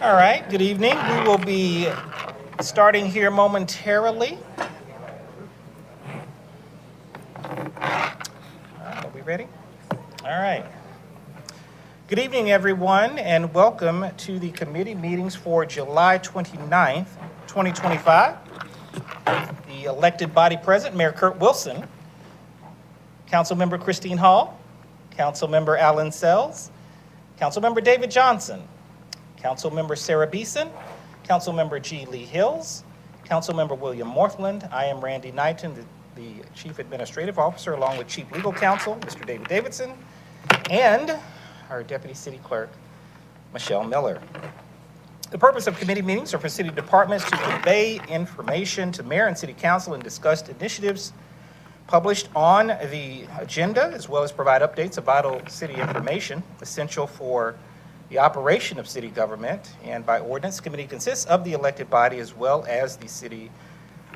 All right, good evening. We will be starting here momentarily. Are we ready? All right. Good evening, everyone, and welcome to the committee meetings for July 29th, 2025. The elected body present, Mayor Kurt Wilson, Councilmember Christine Hall, Councilmember Alan Sells, Councilmember David Johnson, Councilmember Sarah Beeson, Councilmember G. Lee Hills, Councilmember William Morthland. I am Randy Knighton, the Chief Administrative Officer, along with Chief Legal Counsel, Mr. David Davidson, and our Deputy City Clerk, Michelle Miller. The purpose of committee meetings are for city departments to convey information to mayor and city council and discuss initiatives published on the agenda, as well as provide updates of vital city information essential for the operation of city government. And by ordinance, the committee consists of the elected body as well as the city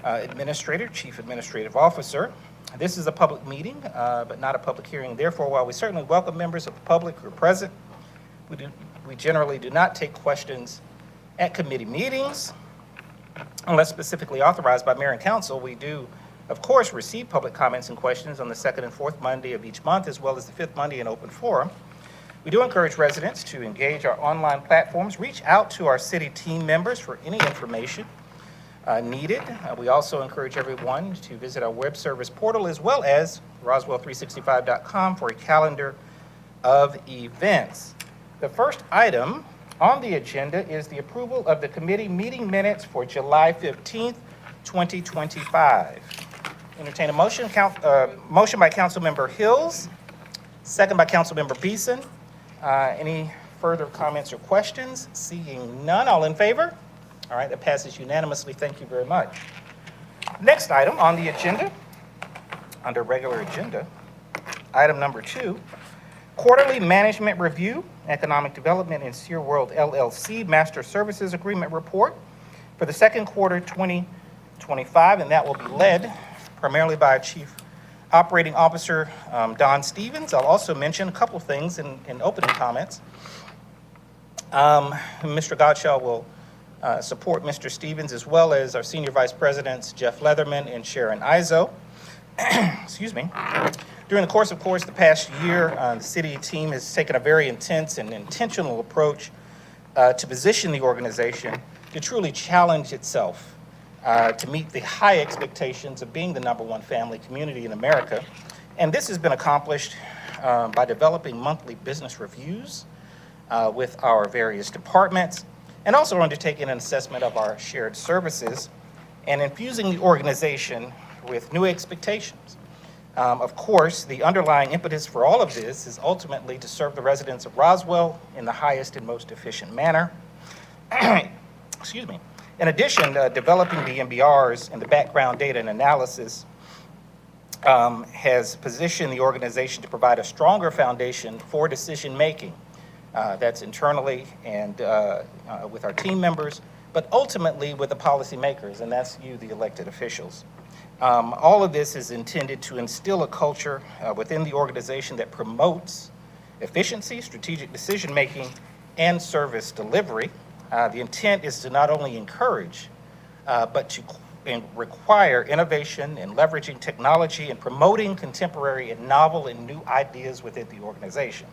administrator, chief administrative officer. This is a public meeting, but not a public hearing. Therefore, while we certainly welcome members of the public who are present, we generally do not take questions at committee meetings unless specifically authorized by mayor and council. We do, of course, receive public comments and questions on the second and fourth Monday of each month, as well as the fifth Monday in open forum. We do encourage residents to engage our online platforms, reach out to our city team members for any information needed. We also encourage everyone to visit our web service portal as well as Roswell365.com for a calendar of events. The first item on the agenda is the approval of the committee meeting minutes for July 15th, 2025. Entertain a motion. Motion by Councilmember Hills, second by Councilmember Beeson. Any further comments or questions? Seeing none, all in favor? All right, that passes unanimously. Thank you very much. Next item on the agenda, under regular agenda, item number 2, Quarterly Management Review, Economic Development and Sear World LLC Master Services Agreement Report for the second quarter 2025, and that will be led primarily by Chief Operating Officer Don Stevens. I'll also mention a couple of things in opening comments. Mr. Godshaw will support Mr. Stevens, as well as our Senior Vice Presidents Jeff Leatherman and Sharon Izzo. Excuse me. During the course, the past year, the city team has taken a very intense and intentional approach to position the organization to truly challenge itself to meet the high expectations of being the #1 family community in America. And this has been accomplished by developing monthly business reviews with our various departments, and also undertaking an assessment of our shared services and infusing the organization with new expectations. Of course, the underlying impetus for all of this is ultimately to serve the residents of Roswell in the highest and most efficient manner. Excuse me. In addition, developing the MBRs and the background data and analysis has positioned the organization to provide a stronger foundation for decision-making. That's internally and with our team members, but ultimately with the policymakers, and that's you, the elected officials. All of this is intended to instill a culture within the organization that promotes efficiency, strategic decision-making, and service delivery. The intent is to not only encourage, but to require innovation and leveraging technology and promoting contemporary and novel and new ideas within the organization.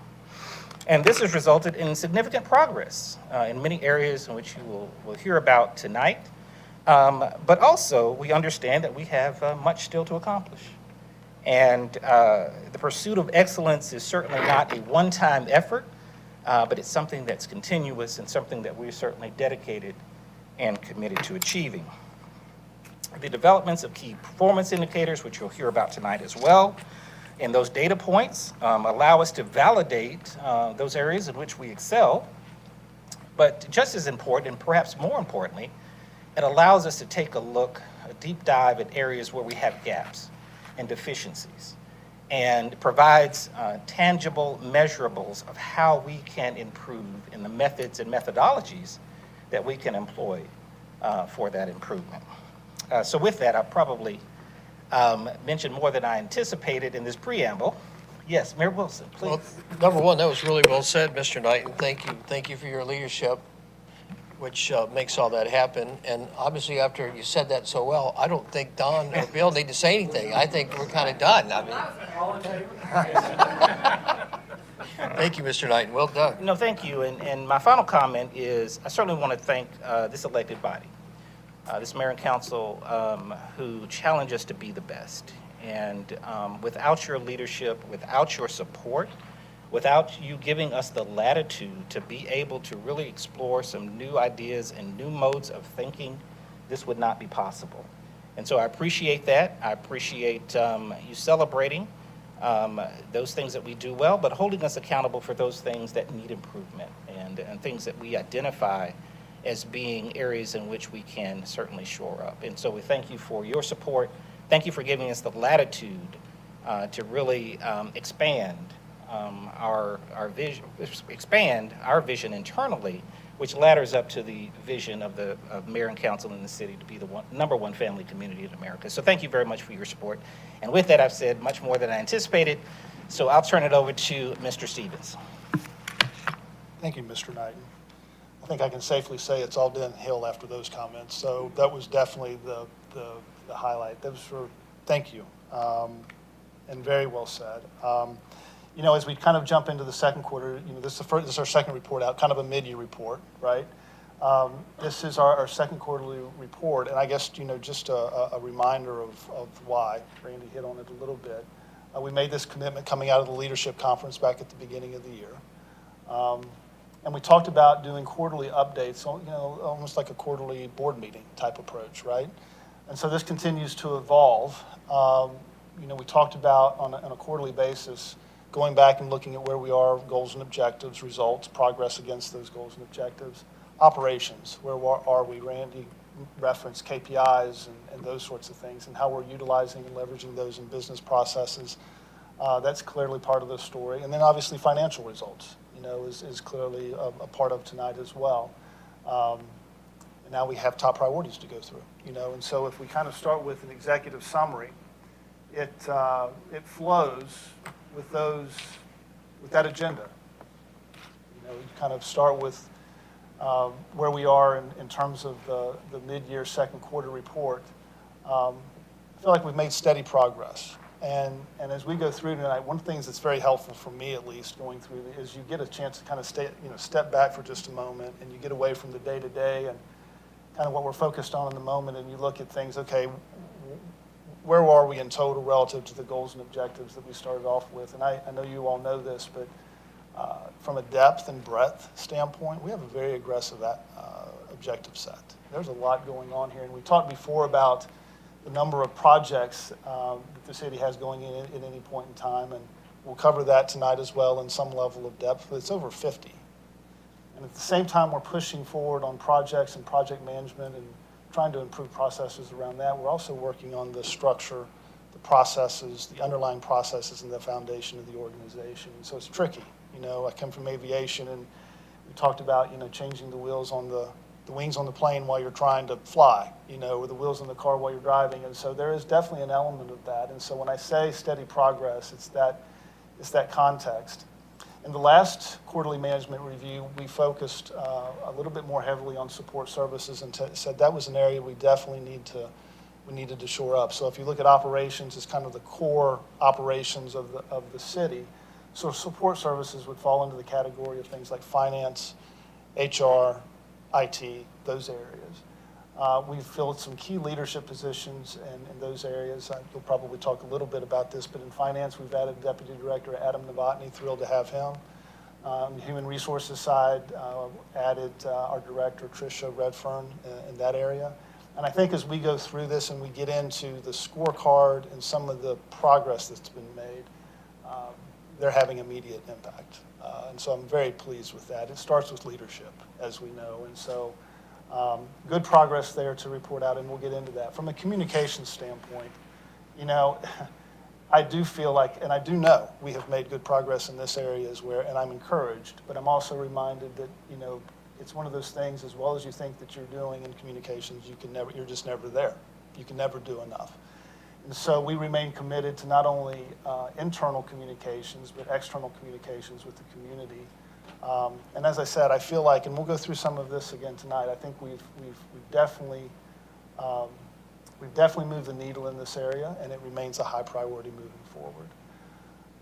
And this has resulted in significant progress in many areas in which you will hear about tonight. But also, we understand that we have much still to accomplish. And the pursuit of excellence is certainly not a one-time effort, but it's something that's continuous and something that we're certainly dedicated and committed to achieving. The developments of key performance indicators, which you'll hear about tonight as well, and those data points allow us to validate those areas in which we excel. But just as important, and perhaps more importantly, it allows us to take a deep dive at areas where we have gaps and deficiencies, and provides tangible measurables of how we can improve in the methods and methodologies that we can employ for that improvement. So with that, I'll probably mention more than I anticipated in this preamble. Yes, Mayor Wilson, please. Well, number one, that was really well said, Mr. Knight, and thank you. Thank you for your leadership, which makes all that happen. And obviously, after you said that so well, I don't think Don or Bill need to say anything. I think we're kind of done. I mean, thank you, Mr. Knight. Well done. No, thank you. And my final comment is I certainly want to thank this elected body, this mayor and council, who challenge us to be the best. And without your leadership, without your support, without you giving us the latitude to be able to really explore some new ideas and new modes of thinking, this would not be possible. And so I appreciate that. I appreciate you celebrating those things that we do well, but holding us accountable for those things that need improvement and things that we identify as being areas in which we can certainly shore up. And so we thank you for your support. Thank you for giving us the latitude to really expand our vision internally, which ladders up to the vision of the mayor and council in the city to be the number one family community in America. So thank you very much for your support. And with that, I've said much more than I anticipated. So I'll turn it over to Mr. Stevens. Thank you, Mr. Knighton. I think I can safely say it's all downhill after those comments. So that was definitely the highlight. That was thank you, and very well said. You know, as we kind of jump into the second quarter, you know, this is our second report out, kind of a mid-year report, right? This is our second quarterly report, and I guess, you know, just a reminder of why. Randy hit on it a little bit. We made this commitment coming out of the leadership conference back at the beginning of the year. And we talked about doing quarterly updates, you know, almost like a quarterly board meeting type approach, right? And so this continues to evolve. You know, we talked about on a quarterly basis, going back and looking at where we are, goals and objectives, results, progress against those goals and objectives, operations, where are we? Randy referenced KPIs and those sorts of things, and how we're utilizing and leveraging those in business processes. That's clearly part of the story. And then obviously financial results, you know, is clearly a part of tonight as well. And now we have top priorities to go through, you know, and so if we kind of start with an executive summary, it flows with that agenda. You know, you kind of start with where we are in terms of the mid-year second quarter report. I feel like we've made steady progress. And as we go through tonight, one of the things that's very helpful for me, at least, going through is you get a chance to kind of step back for just a moment, and you get away from the day-to-day and kind of what we're focused on in the moment, and you look at things, okay, where are we in total relative to the goals and objectives that we started off with? And I know you all know this, but from a depth and breadth standpoint, we have a very aggressive objective set. There's a lot going on here, and we talked before about the number of projects that the city has going in at any point in time, and we'll cover that tonight as well in some level of depth, but it's over 50. And at the same time, we're pushing forward on projects and project management and trying to improve processes around that. We're also working on the structure, the processes, the underlying processes and the foundation of the organization. So it's tricky. You know, I come from aviation, and we talked about, you know, changing the wheels on the wings on the plane while you're trying to fly, you know, or the wheels on the car while you're driving. And so there is definitely an element of that. And so when I say steady progress, it's that context. In the last quarterly management review, we focused a little bit more heavily on support services and said that was an area we definitely needed to shore up. So if you look at operations, it's kind of the core operations of the city. So support services would fall into the category of things like finance, HR, IT, those areas. We've filled some key leadership positions in those areas. We'll probably talk a little bit about this, but in finance, we've added Deputy Director Adam Novotny, thrilled to have him. On the human resources side, added our director, Tricia Redfern, in that area. And I think as we go through this and we get into the scorecard and some of the progress that's been made, they're having immediate impact. And so I'm very pleased with that. It starts with leadership, as we know. And so good progress there to report out, and we'll get into that. From a communications standpoint, you know, I do feel like, and I do know we have made good progress in this area and I'm encouraged, but I'm also reminded that, you know, it's one of those things, as well as you think that you're doing in communications, you're just never there. You can never do enough. And so we remain committed to not only internal communications, but external communications with the community. And as I said, I feel like, and we'll go through some of this again tonight, I think we've definitely moved the needle in this area, and it remains a high priority moving forward.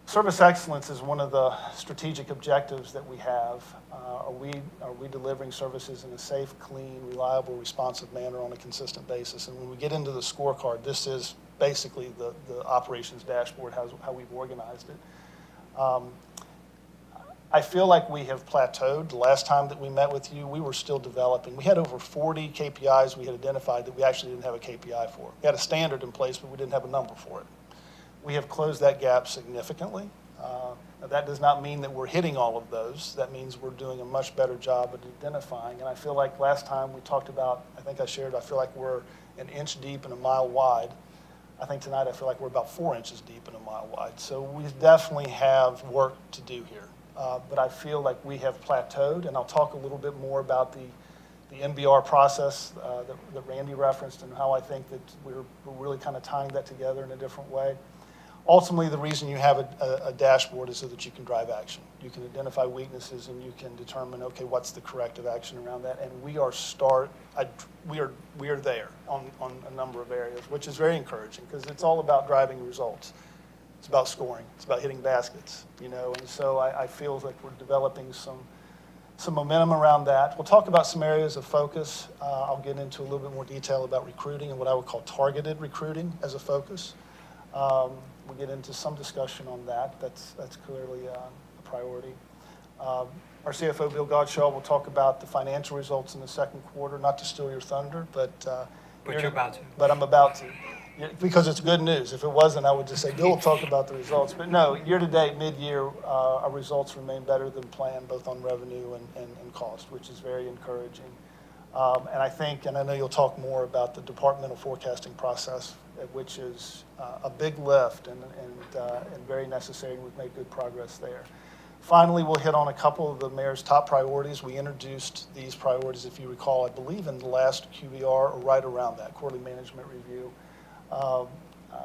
Service excellence is one of the strategic objectives that we have. Are we delivering services in a safe, clean, reliable, responsive manner on a consistent basis? And when we get into the scorecard, this is basically the operations dashboard, how we've organized it. I feel like we have plateaued. The last time that we met with you, we were still developing. We had over 40 KPIs we had identified that we actually didn't have a KPI for. We had a standard in place, but we didn't have a number for it. We have closed that gap significantly. That does not mean that we're hitting all of those. That means we're doing a much better job at identifying. And I feel like last time we talked about, I think I shared, I feel like we're an inch deep and a mile wide. I think tonight I feel like we're about 4 inches deep and a mile wide. So we definitely have work to do here. But I feel like we have plateaued, and I'll talk a little bit more about the NBR process that Randy referenced and how I think that we're really kind of tying that together in a different way. Ultimately, the reason you have a dashboard is so that you can drive action. You can identify weaknesses and you can determine, okay, what's the corrective action around that? And we are there on a number of areas, which is very encouraging because it's all about driving results. It's about scoring. It's about hitting baskets, and so I feel like we're developing some momentum around that. We'll talk about some areas of focus. I'll get into a little bit more detail about recruiting and what I would call targeted recruiting as a focus. We'll get into some discussion on that. That's clearly a priority. Our CFO, Bill Godshaw, will talk about the financial results in the second quarter, not to steal your thunder, but you're about to. But I'm about to. Because it's good news. If it wasn't, I would just say, Bill will talk about the results. But no, year-to-date, mid-year, our results remain better than planned, both on revenue and cost, which is very encouraging. And I think, and I know you'll talk more about the departmental forecasting process, which is a big lift and very necessary. We've made good progress there. Finally, we'll hit on a couple of the mayor's top priorities. We introduced these priorities, if you recall, I believe in the last QBR or right around that, quarterly management review.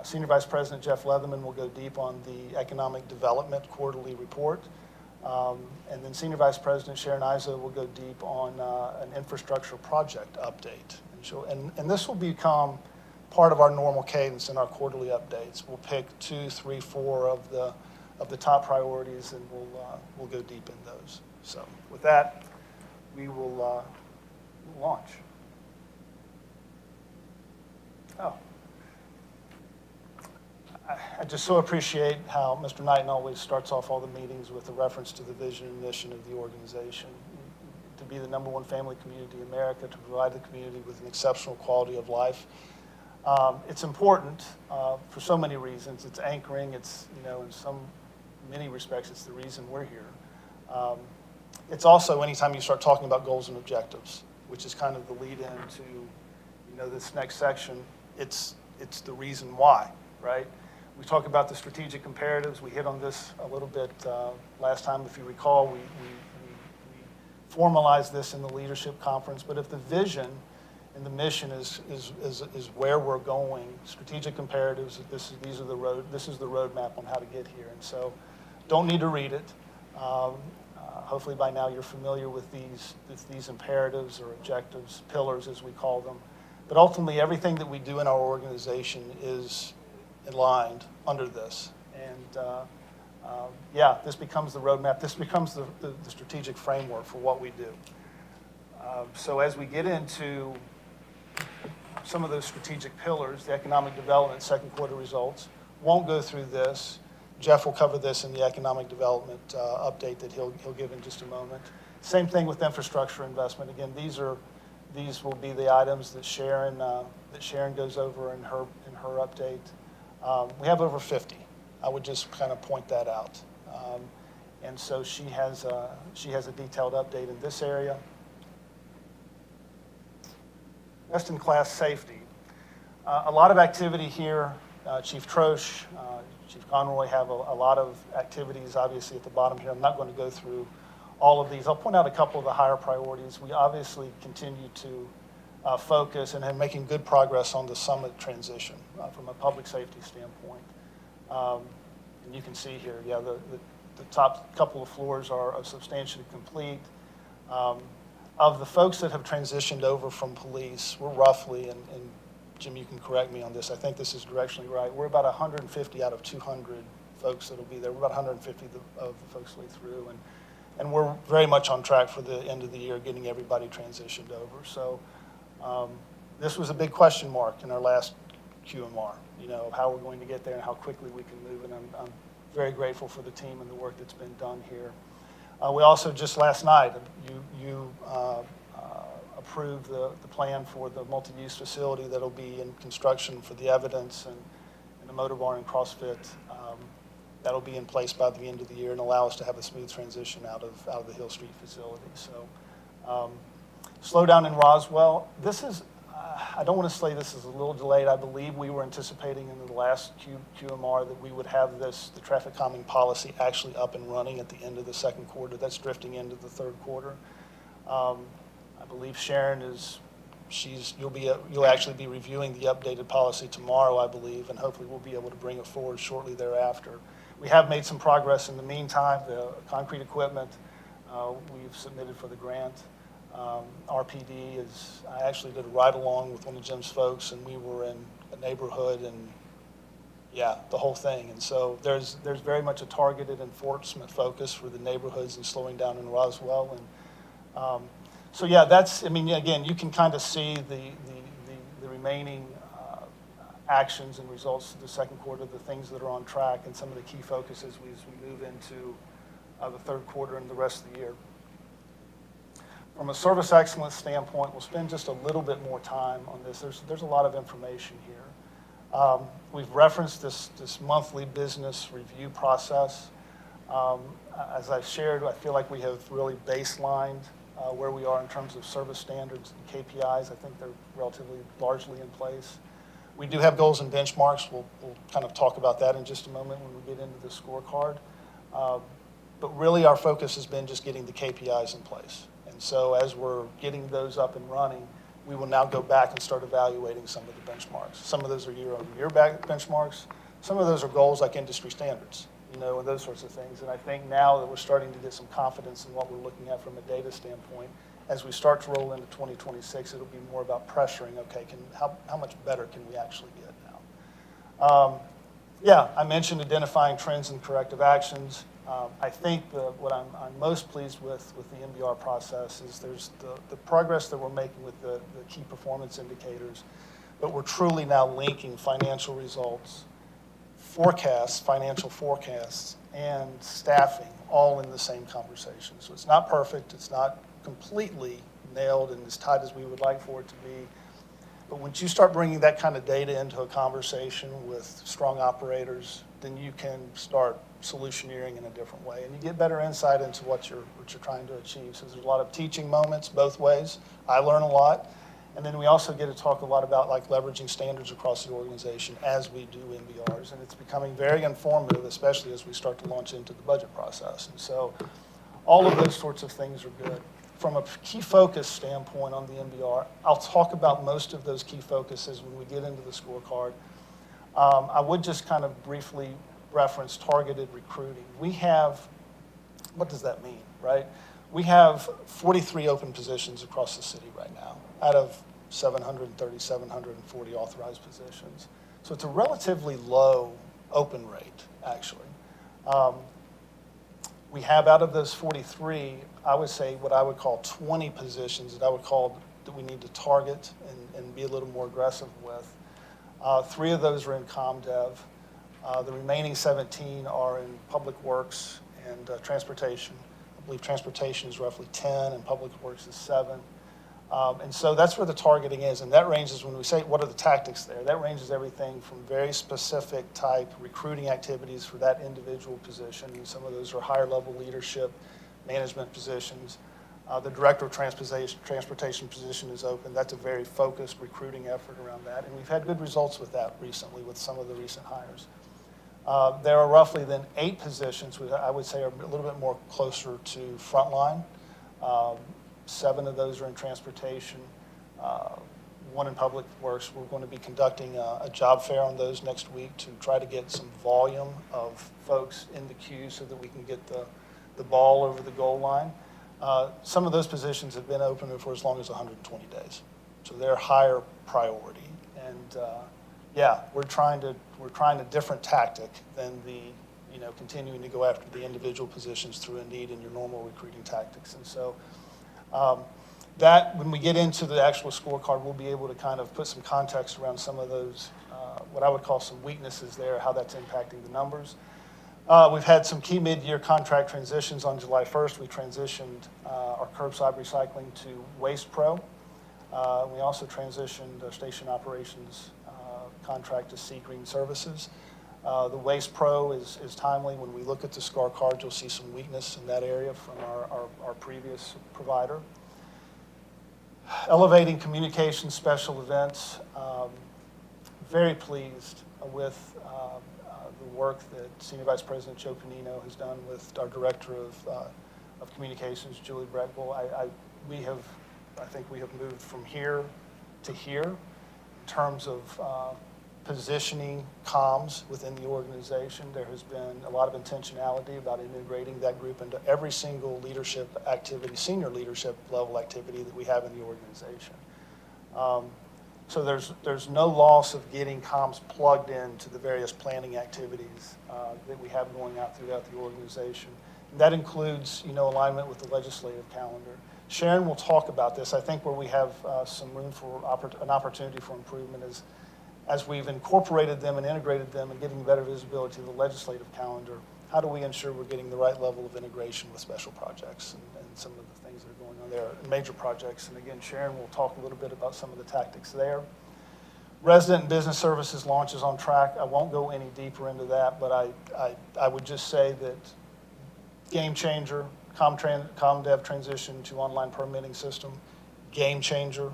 Senior Vice President Jeff Leatherman will go deep on the economic development quarterly report. And then Senior Vice President Sharon Isa will go deep on an infrastructure project update. And this will become part of our normal cadence in our quarterly updates. We'll pick 2, 3, 4 of the top priorities, and we'll go deep in those. So with that, we will launch. I just so appreciate how Mr. Knighton always starts off all the meetings with a reference to the vision and mission of the organization, to be the #1 family community in America, to provide the community with an exceptional quality of life. It's important for so many reasons. It's anchoring. It's, in many respects, it's the reason we're here. It's also anytime you start talking about goals and objectives, which is kind of the lead into, this next section, it's the reason why, right? We talk about the strategic imperatives. We hit on this a little bit last time. If you recall, we formalized this in the leadership conference. But if the vision and the mission is where we're going, strategic imperatives, this is the roadmap on how to get here. And so don't need to read it. Hopefully by now you're familiar with these imperatives or objectives, pillars as we call them. But ultimately everything that we do in our organization is aligned under this. And this becomes the roadmap. This becomes the strategic framework for what we do. So as we get into some of those strategic pillars, the economic development second quarter results, won't go through this. Jeff will cover this in the economic development update that he'll give in just a moment. Same thing with infrastructure investment. Again, these will be the items that Sharon goes over in her update. We have over 50. I would just kind of point that out. And so she has a detailed update in this area. Best-in-class safety. A lot of activity here. Chief Troche, Chief Conroy have a lot of activities, obviously, at the bottom here. I'm not going to go through all of these. I'll point out a couple of the higher priorities. We obviously continue to focus and making good progress on the summit transition from a public safety standpoint. And you can see here, yeah, the top couple of floors are substantially complete. Of the folks that have transitioned over from police, we're roughly, and Jim, you can correct me on this, I think this is directionally right, we're about 150 out of 200 folks that'll be there. We're about 150 of the folks way through, and we're very much on track for the end of the year, getting everybody transitioned over. So this was a big question mark in our last QMR, how we're going to get there and how quickly we can move, and I'm very grateful for the team and the work that's been done here. We also, just last night, you approved the plan for the multi-use facility that'll be in construction for the evidence and the motor barn and CrossFit. That'll be in place by the end of the year and allow us to have a smooth transition out of the Hill Street facility. So, slowdown in Roswell. This is, I don't want to say this is a little delayed. I believe we were anticipating in the last QMR that we would have the traffic calming policy actually up and running at the end of the second quarter. That's drifting into the third quarter. I believe Sharon you'll actually be reviewing the updated policy tomorrow, I believe, and hopefully we'll be able to bring it forward shortly thereafter. We have made some progress in the meantime. The concrete equipment we've submitted for the grant. RPD I actually did a ride-along with one of Jim's folks, and we were in a neighborhood, and yeah, the whole thing. And so there's very much a targeted enforcement focus for the neighborhoods and slowing down in Roswell. And so yeah, again, you can kind of see the remaining actions and results of the second quarter, the things that are on track, and some of the key focuses as we move into the third quarter and the rest of the year. From a service excellence standpoint, we'll spend just a little bit more time on this. There's a lot of information here. We've referenced this monthly business review process. As I've shared, I feel like we have really baselined where we are in terms of service standards and KPIs. I think they're relatively largely in place. We do have goals and benchmarks. We'll kind of talk about that in just a moment when we get into the scorecard. But really our focus has been just getting the KPIs in place. And so as we're getting those up and running, we will now go back and start evaluating some of the benchmarks. Some of those are year-over-year benchmarks. Some of those are goals like industry standards, and those sorts of things. And I think now that we're starting to get some confidence in what we're looking at from a data standpoint, as we start to roll into 2026, it'll be more about pressuring, okay, how much better can we actually get now? Yeah, I mentioned identifying trends and corrective actions. I think what I'm most pleased with the MBR process is there's the progress that we're making with the key performance indicators, but we're truly now linking financial results, financial forecasts, and staffing all in the same conversation. So it's not perfect, it's not completely nailed and as tight as we would like for it to be. But once you start bringing that kind of data into a conversation with strong operators, then you can start solutioneering in a different way, and you get better insight into what you're trying to achieve. So there's a lot of teaching moments both ways. I learn a lot, and then we also get to talk a lot about like leveraging standards across the organization as we do MBRs, and it's becoming very informative, especially as we start to launch into the budget process. And so all of those sorts of things are good. From a key focus standpoint on the MBR, I'll talk about most of those key focuses when we get into the scorecard. I would just kind of briefly reference targeted recruiting. What does that mean, right? We have 43 open positions across the city right now out of 730, 740 authorized positions. So it's a relatively low open rate, actually. We have out of those 43, I would say what I would call 20 positions that we need to target and be a little more aggressive with. 3 of those are in CommDev. The remaining 17 are in Public Works and Transportation. I believe Transportation is roughly 10 and Public Works is 7. And so that's where the targeting is. And that ranges, when we say what are the tactics there, that ranges everything from very specific type recruiting activities for that individual position. And some of those are higher level leadership, management positions. The Director of Transportation position is open. That's a very focused recruiting effort around that. And we've had good results with that recently with some of the recent hires. There are roughly then 8 positions, which I would say are a little bit more closer to frontline. 7 of those are in transportation. one in Public Works. We're going to be conducting a job fair on those next week to try to get some volume of folks in the queue so that we can get the ball over the goal line. Some of those positions have been open for as long as 120 days. So they're higher priority. And yeah, we're trying a different tactic than the, continuing to go after the individual positions through Indeed and your normal recruiting tactics. And so that when we get into the actual scorecard, we'll be able to kind of put some context around some of those, what I would call some weaknesses there, how that's impacting the numbers. We've had some key mid-year contract transitions. On July 1st, we transitioned our curbside recycling to Waste Pro. We also transitioned our station operations contract to Sea Green Services. The Waste Pro is timely. When we look at the scorecard, you'll see some weakness in that area from our previous provider. Elevating communication special events. Very pleased with the work that Senior Vice President Joe Panino has done with our Director of Communications, Julie Breckville. I think we have moved from here to here in terms of positioning comms within the organization. There has been a lot of intentionality about integrating that group into every single leadership activity, senior leadership level activity that we have in the organization. So there's no loss of getting comms plugged into the various planning activities that we have going out throughout the organization. And that includes, alignment with the legislative calendar. Sharon will talk about this. I think where we have some room for an opportunity for improvement is as we've incorporated them and integrated them and giving better visibility to the legislative calendar, how do we ensure we're getting the right level of integration with special projects and some of the things that are going on there, and major projects. And again, Sharon will talk a little bit about some of the tactics there. Resident and business services launch is on track. I won't go any deeper into that, but I would just say that game changer, ComDev transition to online permitting system, game changer.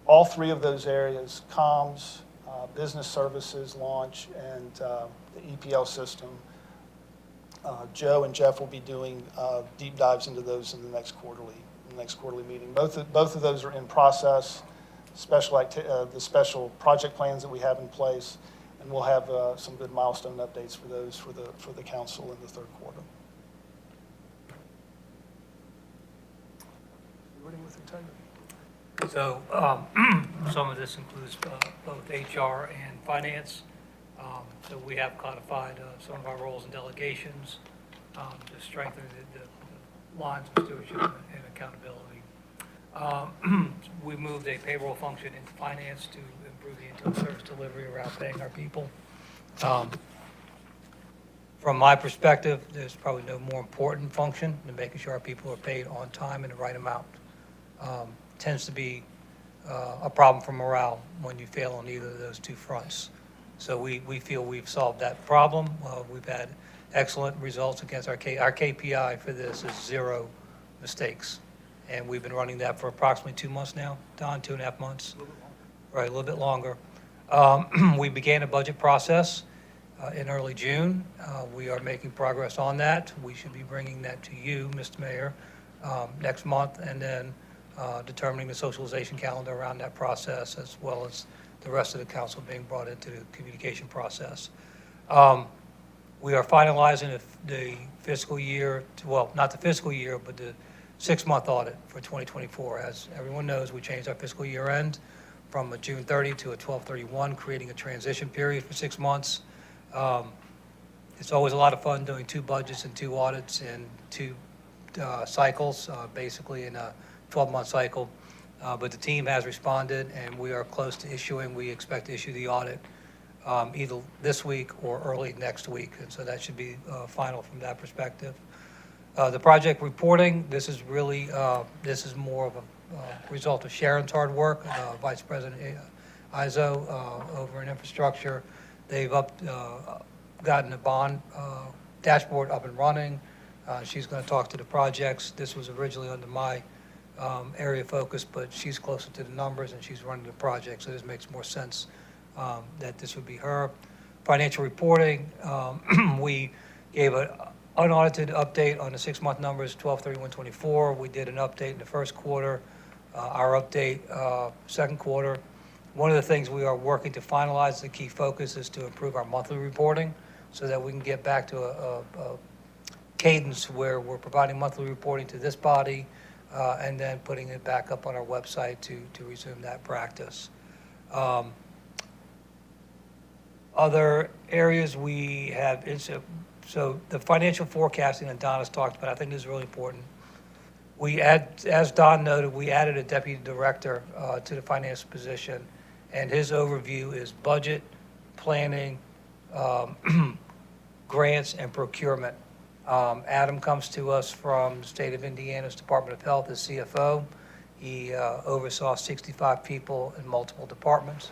All three of those areas, comms, business services launch, and the EPL system, Joe and Jeff will be doing deep dives into those in the next quarterly meeting. Both of those are in process. The special project plans that we have in place, and we'll have some good milestone updates for those for the council in the third quarter. Starting with integrity. So some of this includes both HR and finance. So we have codified some of our roles and delegations to strengthen the lines of stewardship and accountability. We moved a payroll function into finance to improve the internal service delivery around paying our people. From my perspective, there's probably no more important function than making sure our people are paid on time and the right amount. Tends to be a problem for morale when you fail on either of those two fronts. So we feel we've solved that problem. We've had excellent results against our KPI for this is 0 mistakes. And we've been running that for approximately 2 months now. Don, 2.5 months? Right, a little bit longer. We began a budget process in early June. We are making progress on that. We should be bringing that to you, Mr. Mayor, next month, and then determining the socialization calendar around that process, as well as the rest of the council being brought into the communication process. We are finalizing the fiscal year, well, not the fiscal year, but the 6-month audit for 2024. As everyone knows, we changed our fiscal year end from a June 30 to a 12/31, creating a transition period for 6 months. It's always a lot of fun doing 2 budgets and 2 audits in 2 cycles, basically in a 12-month cycle. But the team has responded, and we are close to issuing. We expect to issue the audit either this week or early next week, and so that should be final from that perspective. The project reporting, this is more of a result of Sharon's hard work, Vice President Izzo over in infrastructure. They've gotten the bond dashboard up and running. She's going to talk to the projects. This was originally under my area of focus, but she's closer to the numbers and she's running the project, so this makes more sense that this would be her. Financial reporting, we gave an unaudited update on the 6-month numbers, 12/31/24. We did an update in the first quarter Our update, second quarter, one of the things we are working to finalize, the key focus is to improve our monthly reporting so that we can get back to a cadence where we're providing monthly reporting to this body and then putting it back up on our website to resume that practice. Other areas we have, so the financial forecasting that Don has talked about, I think is really important. As Don noted, we added a deputy director to the finance position, and his overview is budget, planning, grants, and procurement. Adam comes to us from the state of Indiana's Department of Health as CFO. He oversaw 65 people in multiple departments.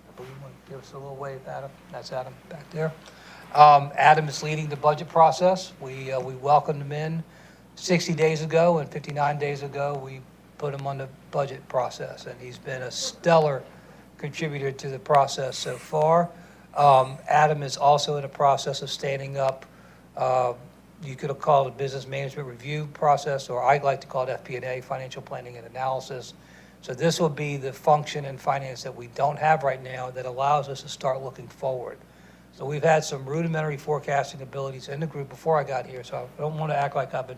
I believe you want to give us a little wave, Adam. That's Adam back there. Adam is leading the budget process. We welcomed him in 60 days ago, and 59 days ago, we put him on the budget process, and he's been a stellar contributor to the process so far. Adam is also in the process of standing up, you could have called it a business management review process, or I'd like to call it FP&A, financial planning and analysis. So this will be the function in finance that we don't have right now that allows us to start looking forward. So we've had some rudimentary forecasting abilities in the group before I got here, so I don't want to act like I've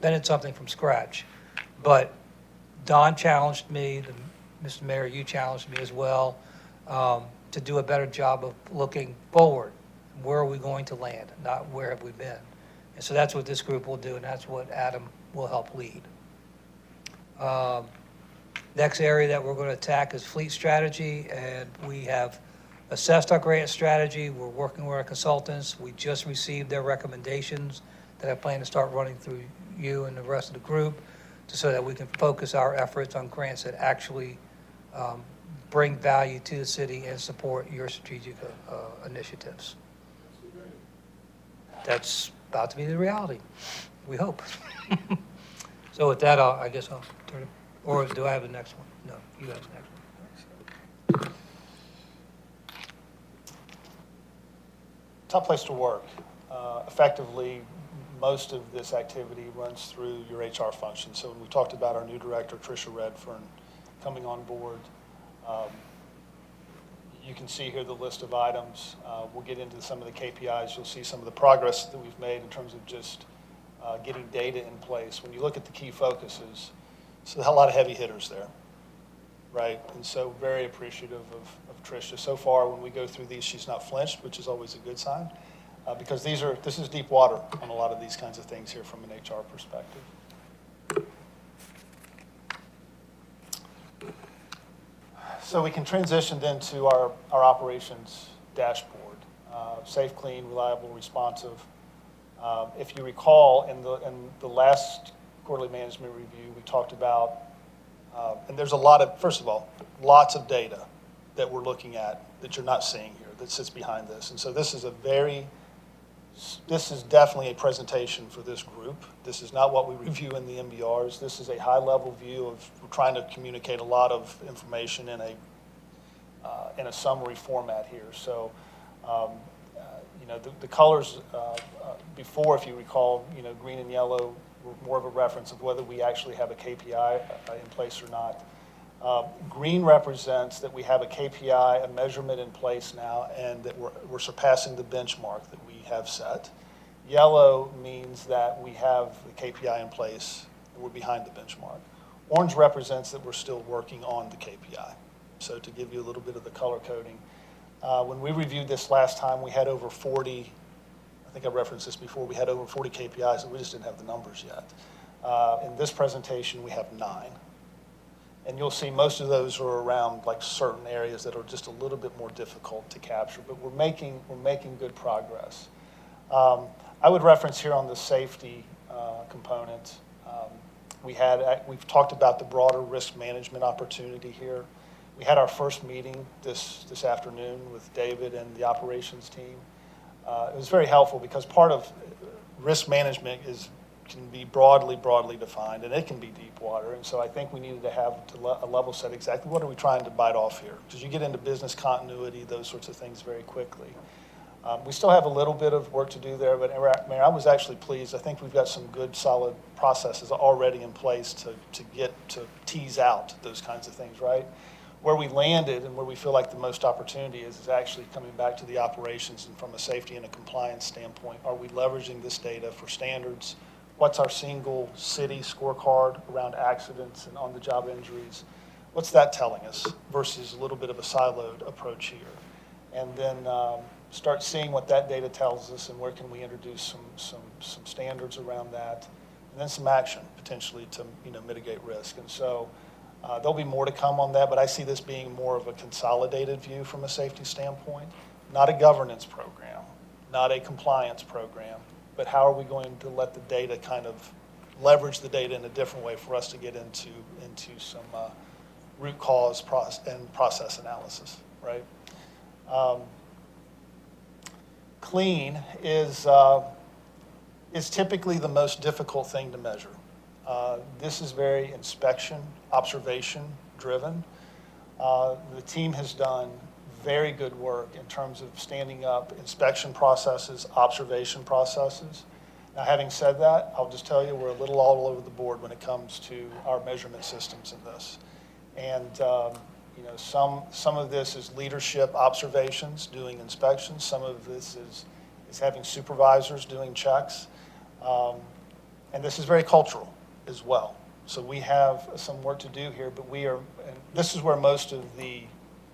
invented something from scratch. But Don challenged me, Mr. Mayor, you challenged me as well, to do a better job of looking forward. Where are we going to land, not where have we been? And so that's what this group will do, and that's what Adam will help lead. Next area that we're going to attack is fleet strategy, and we have assessed our grant strategy. We're working with our consultants. We just received their recommendations that I plan to start running through you and the rest of the group so that we can focus our efforts on grants that actually bring value to the city and support your strategic initiatives. That's about to be the reality, we hope. So with that, I guess I'll turn it, or do I have the next one? No, you have the next one. Top place to work. Effectively, most of this activity runs through your HR function. So when we talked about our new director, Tricia Redfern, coming on board, you can see here the list of items. We'll get into some of the KPIs. You'll see some of the progress that we've made in terms of just getting data in place. When you look at the key focuses, so a lot of heavy hitters there, right? And so very appreciative of Tricia. So far, when we go through these, she's not flinched, which is always a good sign, because this is deep water on a lot of these kinds of things here from an HR perspective. So we can transition then to our operations dashboard. Safe, clean, reliable, responsive. If you recall, in the last quarterly management review, we talked about, and there's a lot of, first of all, lots of data that we're looking at that you're not seeing here that sits behind this. And so this is definitely a presentation for this group. This is not what we review in the MBRs. This is a high-level view of trying to communicate a lot of information in a summary format here. So, the colors before, if you recall, green and yellow were more of a reference of whether we actually have a KPI in place or not. Green represents that we have a KPI, a measurement in place now, and that we're surpassing the benchmark that we have set. Yellow means that we have the KPI in place and we're behind the benchmark. Orange represents that we're still working on the KPI. So to give you a little bit of the color coding, when we reviewed this last time, we had over 40, I think I referenced this before, we had over 40 KPIs and we just didn't have the numbers yet. In this presentation, we have 9. And you'll see most of those are around like certain areas that are just a little bit more difficult to capture, but we're making good progress. I would reference here on the safety component. We've talked about the broader risk management opportunity here. We had our first meeting this afternoon with David and the operations team. It was very helpful because part of risk management can be broadly defined, and it can be deep water. And so I think we needed to have a level set exactly what are we trying to bite off here, because you get into business continuity, those sorts of things very quickly. We still have a little bit of work to do there, but Mayor, I was actually pleased. I think we've got some good, solid processes already in place to tease out those kinds of things, right? Where we landed and where we feel like the most opportunity is actually coming back to the operations and from a safety and a compliance standpoint. Are we leveraging this data for standards? What's our single city scorecard around accidents and on-the-job injuries? What's that telling us versus a little bit of a siloed approach here? And then start seeing what that data tells us and where can we introduce some standards around that, and then some action potentially to mitigate risk. And so there'll be more to come on that, but I see this being more of a consolidated view from a safety standpoint, not a governance program, not a compliance program, but how are we going to let the data kind of leverage the data in a different way for us to get into some root cause and process analysis, right? Clean is typically the most difficult thing to measure. This is very inspection, observation driven. The team has done very good work in terms of standing up inspection processes, observation processes. Now, having said that, I'll just tell you we're a little all over the board when it comes to our measurement systems in this. And some of this is leadership observations, doing inspections. Some of this is having supervisors doing checks. And this is very cultural as well. So we have some work to do here, but and this is where most of the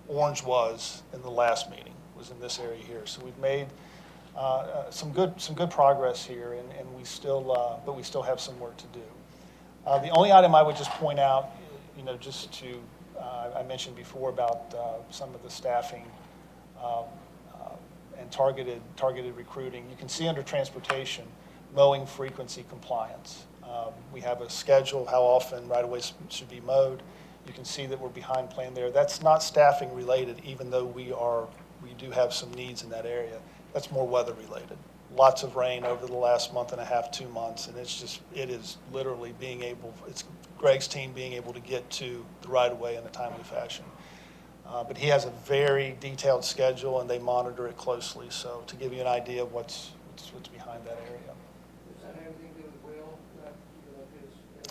orange was in the last meeting, was in this area here. So we've made some good progress here, and we still have some work to do. The only item I would just point out, I mentioned before about some of the staffing and targeted recruiting. You can see under transportation, mowing frequency compliance. We have a schedule of how often right-of-ways should be mowed. You can see that we're behind plan there. That's not staffing related, even though we do have some needs in that area. That's more weather related. Lots of rain over the last month and a half, 2 months, and it is literally it's Greg's team being able to get to the right-of-way in a timely fashion. But he has a very detailed schedule, and they monitor it closely. So to give you an idea of what's behind that area. Does that have anything to do with Will?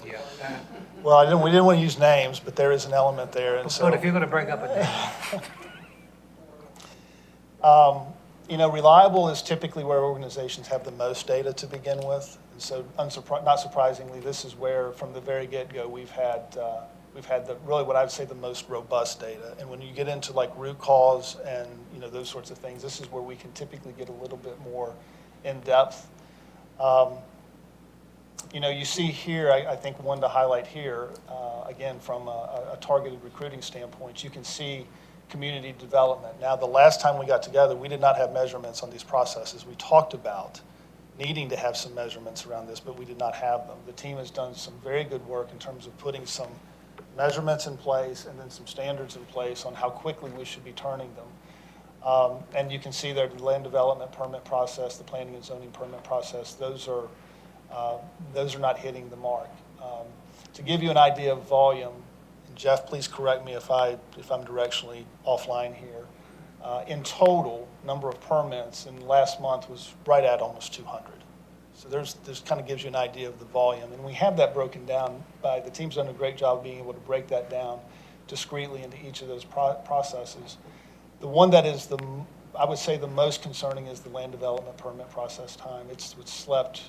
Yeah. Well, we didn't want to use names, but there is an element there. And so, But if you're going to bring up a name, reliable is typically where organizations have the most data to begin with. And so, not surprisingly, this is where, from the very get-go, we've had really what I would say the most robust data. And when you get into like root cause and those sorts of things, this is where we can typically get a little bit more in depth. You see here, I think one to highlight here, again, from a targeted recruiting standpoint, you can see community development. Now, the last time we got together, we did not have measurements on these processes. We talked about needing to have some measurements around this, but we did not have them. The team has done some very good work in terms of putting some measurements in place and then some standards in place on how quickly we should be turning them. And you can see there the land development permit process, the planning and zoning permit process, those are not hitting the mark. To give you an idea of volume, and Jeff, please correct me if I'm directionally offline here. In total, number of permits in the last month was right at almost 200. So there's kind of gives you an idea of the volume. And we have that broken down by, the team's done a great job being able to break that down discreetly into each of those processes. The one that is I would say the most concerning is the land development permit process time. It's what slipped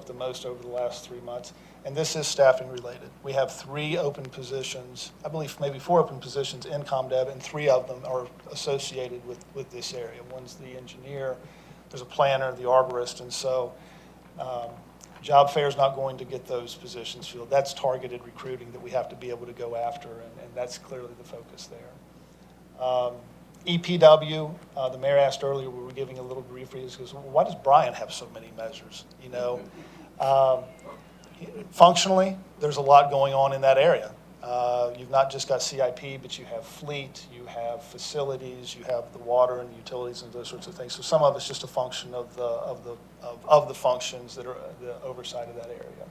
the most over the last 3 months. And this is staffing related. We have 3 open positions, I believe maybe 4 open positions in ComDev, and 3 of them are associated with this area. One's the engineer, there's a planner, the arborist, and so job fair is not going to get those positions filled. That's targeted recruiting that we have to be able to go after, and that's clearly the focus there. EPW, the mayor asked earlier, we were giving a little brief read, because why does Brian have so many measures? Functionally, there's a lot going on in that area. You've not just got CIP, but you have fleet, you have facilities, you have the water and utilities and those sorts of things. So some of it's just a function of the functions that are the oversight of that area.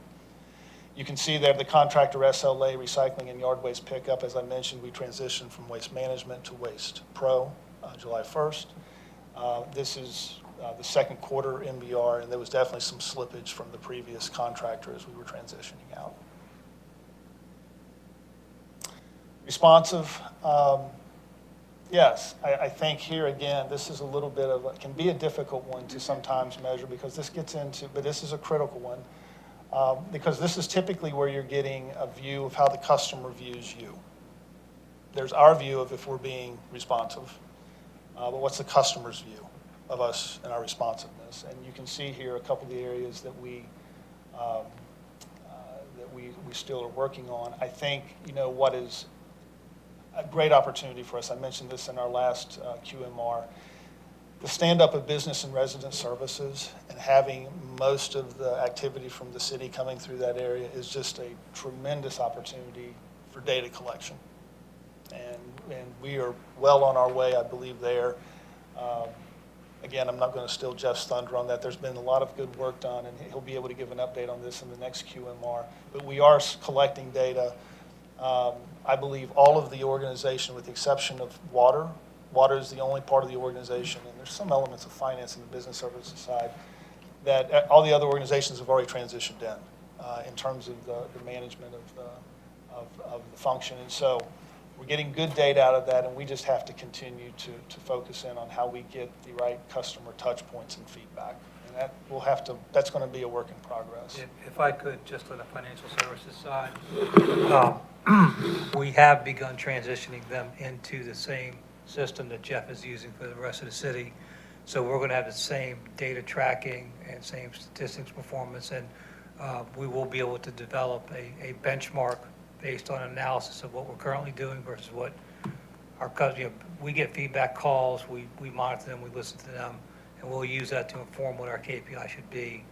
You can see there the contractor SLA, recycling and yard waste pickup. As I mentioned, we transitioned from waste management to Waste Pro July 1st. This is the second quarter MBR, and there was definitely some slippage from the previous contractor as we were transitioning out. Responsive, yes, I think here again, this is a little bit of, can be a difficult one to sometimes measure because this gets into, but this is a critical one because this is typically where you're getting a view of how the customer views you. There's our view of if we're being responsive, but what's the customer's view of us and our responsiveness? And you can see here a couple of the areas that we still are working on. I think, what is a great opportunity for us, I mentioned this in our last QMR, the stand-up of business and resident services and having most of the activity from the city coming through that area is just a tremendous opportunity for data collection. And we are well on our way, I believe, there. Again, I'm not going to steal Jeff's thunder on that. There's been a lot of good work done, and he'll be able to give an update on this in the next QMR. But we are collecting data. I believe all of the organization, with the exception of water is the only part of the organization, and there's some elements of finance and the business services side, that all the other organizations have already transitioned in terms of the management of the function. And so we're getting good data out of that, and we just have to continue to focus in on how we get the right customer touch points and feedback. And that's going to be a work in progress. If I could, just on the financial services side, we have begun transitioning them into the same system that Jeff is using for the rest of the city. So we're going to have the same data tracking and same statistics performance, and we will be able to develop a benchmark based on analysis of what we're currently doing versus what our customers, we get feedback calls, we monitor them, we listen to them, and we'll use that to inform what our KPI should be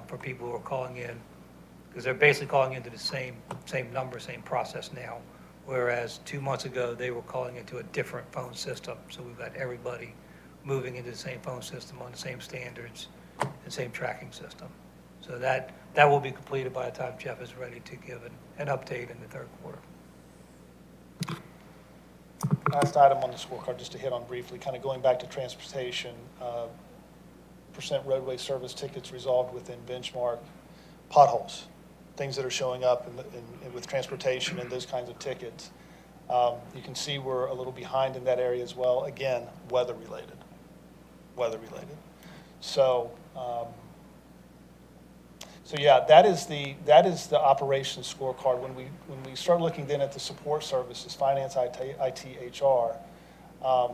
for people who are calling in, because they're basically calling into the same number, same process now, whereas 2 months ago, they were calling into a different phone system. So we've got everybody moving into the same phone system on the same standards and same tracking system. So that will be completed by the time Jeff is ready to give an update in the third quarter. Last item on the scorecard, just to hit on briefly, kind of going back to transportation, percent roadway service tickets resolved within benchmark, potholes, things that are showing up with transportation and those kinds of tickets. You can see we're a little behind in that area as well. Again, weather related. So yeah, that is the operations scorecard. When we start looking then at the support services, finance, IT, HR, I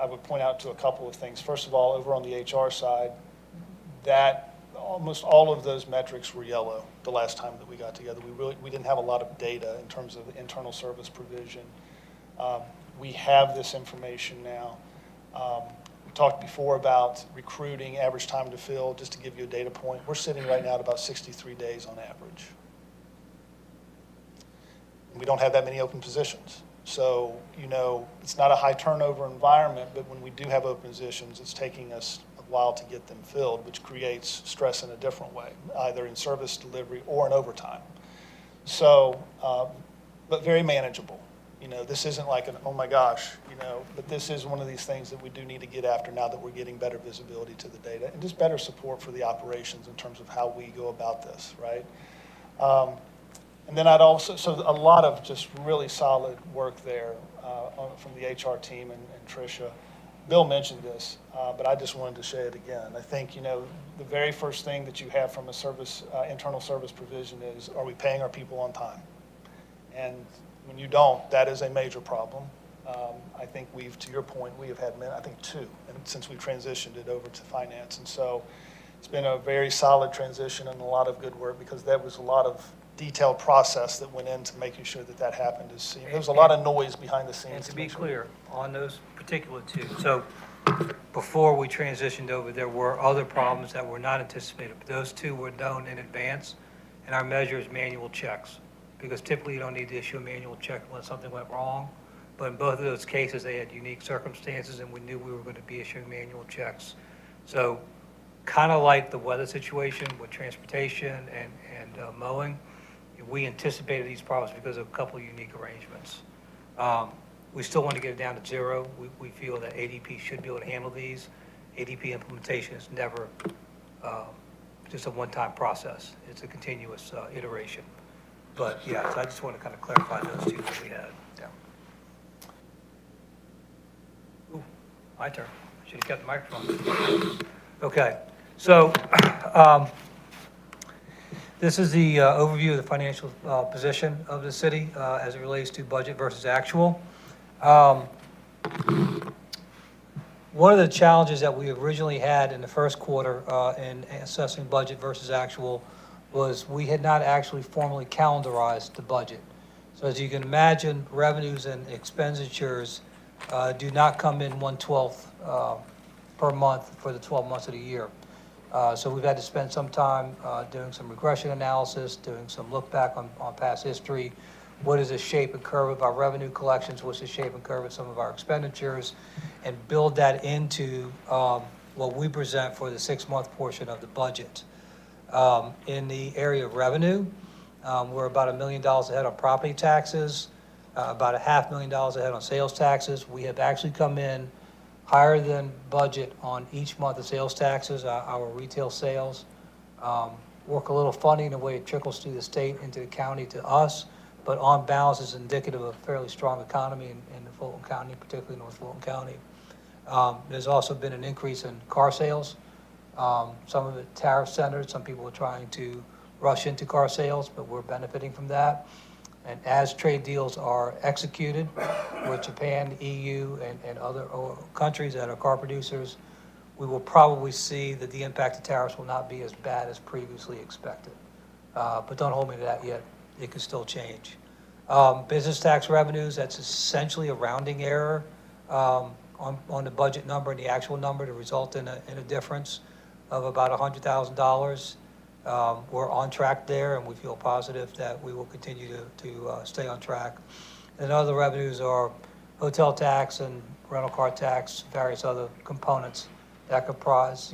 would point out to a couple of things. First of all, over on the HR side, that almost all of those metrics were yellow the last time that we got together. We didn't have a lot of data in terms of internal service provision. We have this information now. We talked before about recruiting, average time to fill. Just to give you a data point, we're sitting right now at about 63 days on average. And we don't have that many open positions. So, it's not a high turnover environment, but when we do have open positions, it's taking us a while to get them filled, which creates stress in a different way, either in service delivery or in overtime. So, but very manageable. This isn't like an, oh my gosh, but this is one of these things that we do need to get after now that we're getting better visibility to the data and just better support for the operations in terms of how we go about this, right? And then so a lot of just really solid work there from the HR team and Tricia. Bill mentioned this, but I just wanted to say it again. I think, the very first thing that you have from a internal service provision is, are we paying our people on time? And when you don't, that is a major problem. I think to your point, we have had, I think 2, and since we transitioned it over to finance. And so it's been a very solid transition and a lot of good work because there was a lot of detailed process that went into making sure that happened. There was a lot of noise behind the scenes. And to be clear, on those particular 2, so before we transitioned over, there were other problems that were not anticipated, but those 2 were known in advance, and our measure is manual checks, because typically you don't need to issue a manual check unless something went wrong, but in both of those cases, they had unique circumstances, and we knew we were going to be issuing manual checks. So kind of like the weather situation with transportation and mowing, we anticipated these problems because of a couple of unique arrangements. We still want to get it down to zero. We feel that ADP should be able to handle these. ADP implementation is never just a one-time process. It's a continuous iteration. But yeah, so I just want to kind of clarify those two that we had. Yeah. Ooh, my turn. Should have kept the microphone. Okay, so this is the overview of the financial position of the city as it relates to budget versus actual. One of the challenges that we originally had in the first quarter in assessing budget versus actual was we had not actually formally calendarized the budget. So as you can imagine, revenues and expenditures do not come in 1/12 per month for the 12 months of the year. So we've had to spend some time doing some regression analysis, doing some look back on past history. What is the shape and curve of our revenue collections? What's the shape and curve of some of our expenditures? And build that into what we present for the 6-month portion of the budget. In the area of revenue, we're about $1 million ahead on property taxes, about $500,000 ahead on sales taxes. We have actually come in higher than budget on each month of sales taxes, our retail sales. Work a little funny in the way it trickles through the state into the county to us, but on balance is indicative of a fairly strong economy in the Fulton County, particularly North Fulton County. There's also been an increase in car sales. Some of it tariff-centered. Some people are trying to rush into car sales, but we're benefiting from that. And as trade deals are executed with Japan, EU, and other countries that are car producers, we will probably see that the impact of tariffs will not be as bad as previously expected. But don't hold me to that yet. It could still change. Business tax revenues, that's essentially a rounding error on the budget number and the actual number to result in a difference of about $100,000. We're on track there, and we feel positive that we will continue to stay on track. And other revenues are hotel tax and rental car tax, various other components that comprise,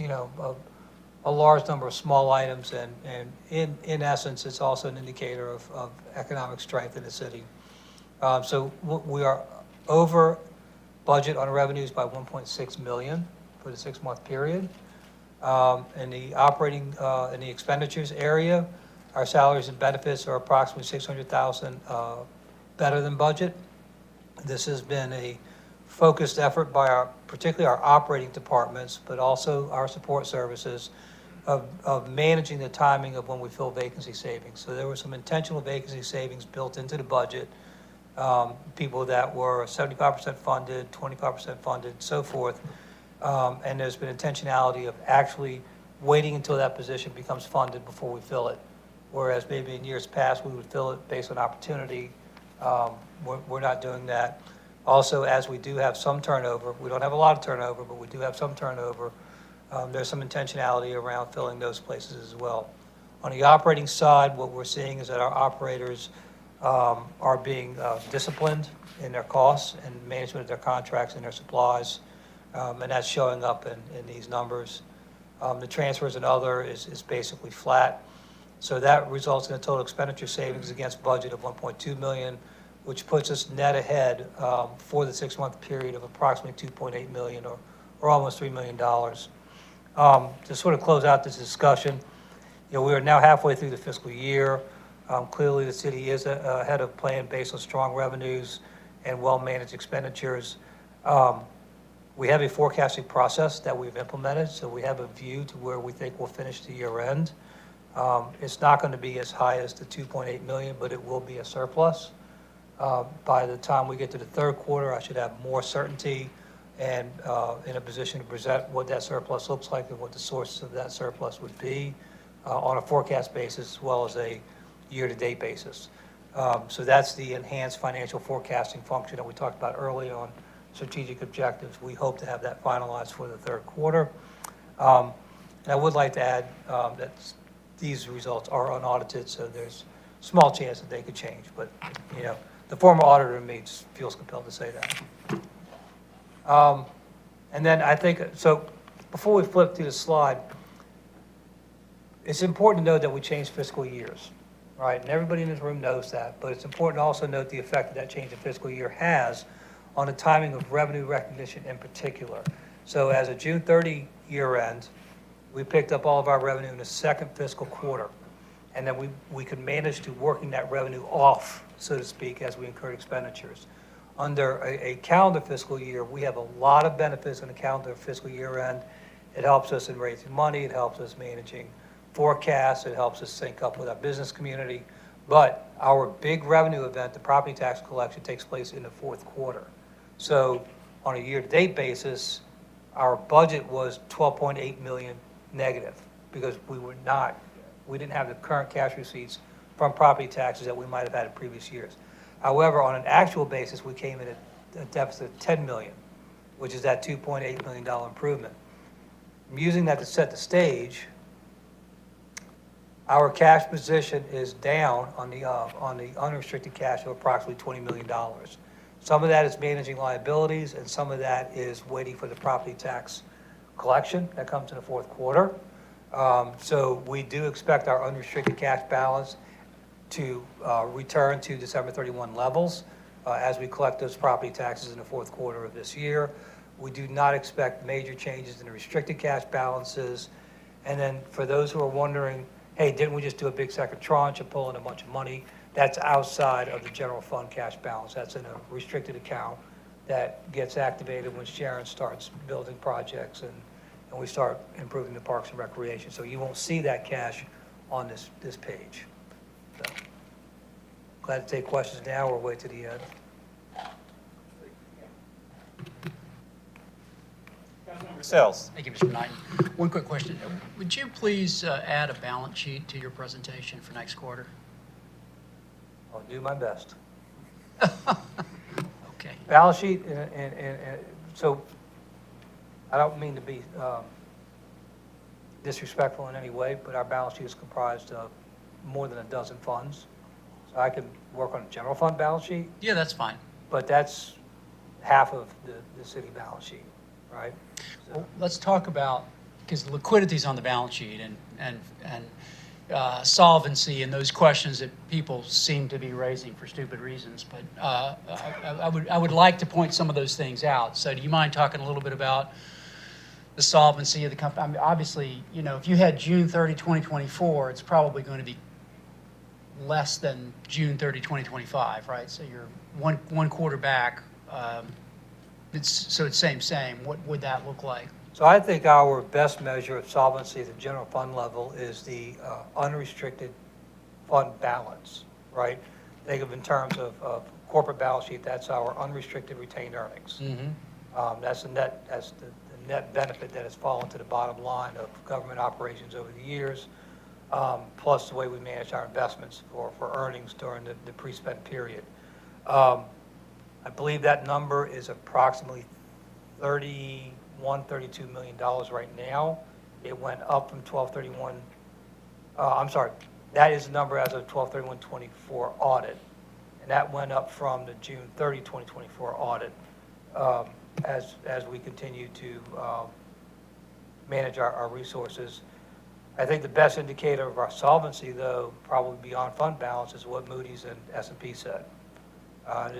a large number of small items. And in essence, it's also an indicator of economic strength in the city. So we are over budget on revenues by $1.6 million for the 6-month period. In the operating, in the expenditures area, our salaries and benefits are approximately $600,000 better than budget. This has been a focused effort by particularly our operating departments, but also our support services of managing the timing of when we fill vacancy savings. So there were some intentional vacancy savings built into the budget. People that were 75% funded, 25% funded, so forth. And there's been intentionality of actually waiting until that position becomes funded before we fill it. Whereas maybe in years past, we would fill it based on opportunity. We're not doing that. Also, as we do have some turnover, we don't have a lot of turnover, but we do have some turnover. There's some intentionality around filling those places as well. On the operating side, what we're seeing is that our operators are being disciplined in their costs and management of their contracts and their supplies. And that's showing up in these numbers. The transfers and other is basically flat. So that results in a total expenditure savings against budget of $1.2 million, which puts us net ahead for the 6-month period of approximately $2.8 million or almost $3 million. To sort of close out this discussion, we are now halfway through the fiscal year. Clearly, the city is ahead of plan based on strong revenues and well-managed expenditures. We have a forecasting process that we've implemented, so we have a view to where we think we'll finish the year end. It's not going to be as high as the $2.8 million, but it will be a surplus. By the time we get to the third quarter, I should have more certainty and in a position to present what that surplus looks like and what the sources of that surplus would be on a forecast basis as well as a year-to-date basis. So that's the enhanced financial forecasting function that we talked about earlier on strategic objectives. We hope to have that finalized for the third quarter. And I would like to add that these results are unaudited, so there's a small chance that they could change. But, the former auditor in me just feels compelled to say that. And then I think, so before we flip to the slide, it's important to note that we changed fiscal years, right? And everybody in this room knows that, but it's important to also note the effect that change in fiscal year has on the timing of revenue recognition in particular. So as a June 30 year end, we picked up all of our revenue in the second fiscal quarter. And then we could manage to working that revenue off, so to speak, as we incurred expenditures. Under a calendar fiscal year, we have a lot of benefits in the calendar fiscal year end. It helps us in raising money, it helps us managing forecasts, it helps us sync up with our business community. But our big revenue event, the property tax collection, takes place in the fourth quarter. So on a year-to-date basis, our budget was 12.8 million negative because we didn't have the current cash receipts from property taxes that we might have had in previous years. However, on an actual basis, we came in at a deficit of 10 million, which is that $2.8 million improvement. I'm using that to set the stage. Our cash position is down on the unrestricted cash of approximately $20 million. Some of that is managing liabilities, and some of that is waiting for the property tax collection that comes in the fourth quarter. So we do expect our unrestricted cash balance to return to December 31 levels as we collect those property taxes in the fourth quarter of this year. We do not expect major changes in the restricted cash balances. And then for those who are wondering, hey, didn't we just do a big second tranche and pull in a bunch of money? That's outside of the general fund cash balance. That's in a restricted account that gets activated when Sharon starts building projects and we start improving the parks and recreation. So you won't see that cash on this page. So, glad to take questions now or wait to the end. Sells. Thank you, Mr. Knighton. One quick question. Would you please add a balance sheet to your presentation for next quarter? I'll do my best. Okay. Balance sheet, and so I don't mean to be disrespectful in any way, but our balance sheet is comprised of more than a dozen funds. So I can work on a general fund balance sheet, Yeah, that's fine. but that's half of the city balance sheet, right? Well, let's talk about, because liquidity is on the balance sheet and solvency and those questions that people seem to be raising for stupid reasons. But I would like to point some of those things out. So do you mind talking a little bit about the solvency of the company? I mean, obviously, you know, if you had June 30, 2024, it's probably going to be less than June 30, 2025, right? So you're one quarter back. It's same. What would that look like? So I think our best measure of solvency at the general fund level is the unrestricted fund balance, right? Think of in terms of corporate balance sheet, that's our unrestricted retained earnings. Mm-hmm. That's the net benefit that has fallen to the bottom line of government operations over the years, plus the way we manage our investments for earnings during the pre-spend period. I believe that number is approximately $32 million right now. It went up from 12/31. I'm sorry, that is the number as of 12/31/24 audit, and that went up from the June 30, 2024 audit as we continue to manage our resources. I think the best indicator of our solvency, though, probably beyond fund balance, is what Moody's and S&P said.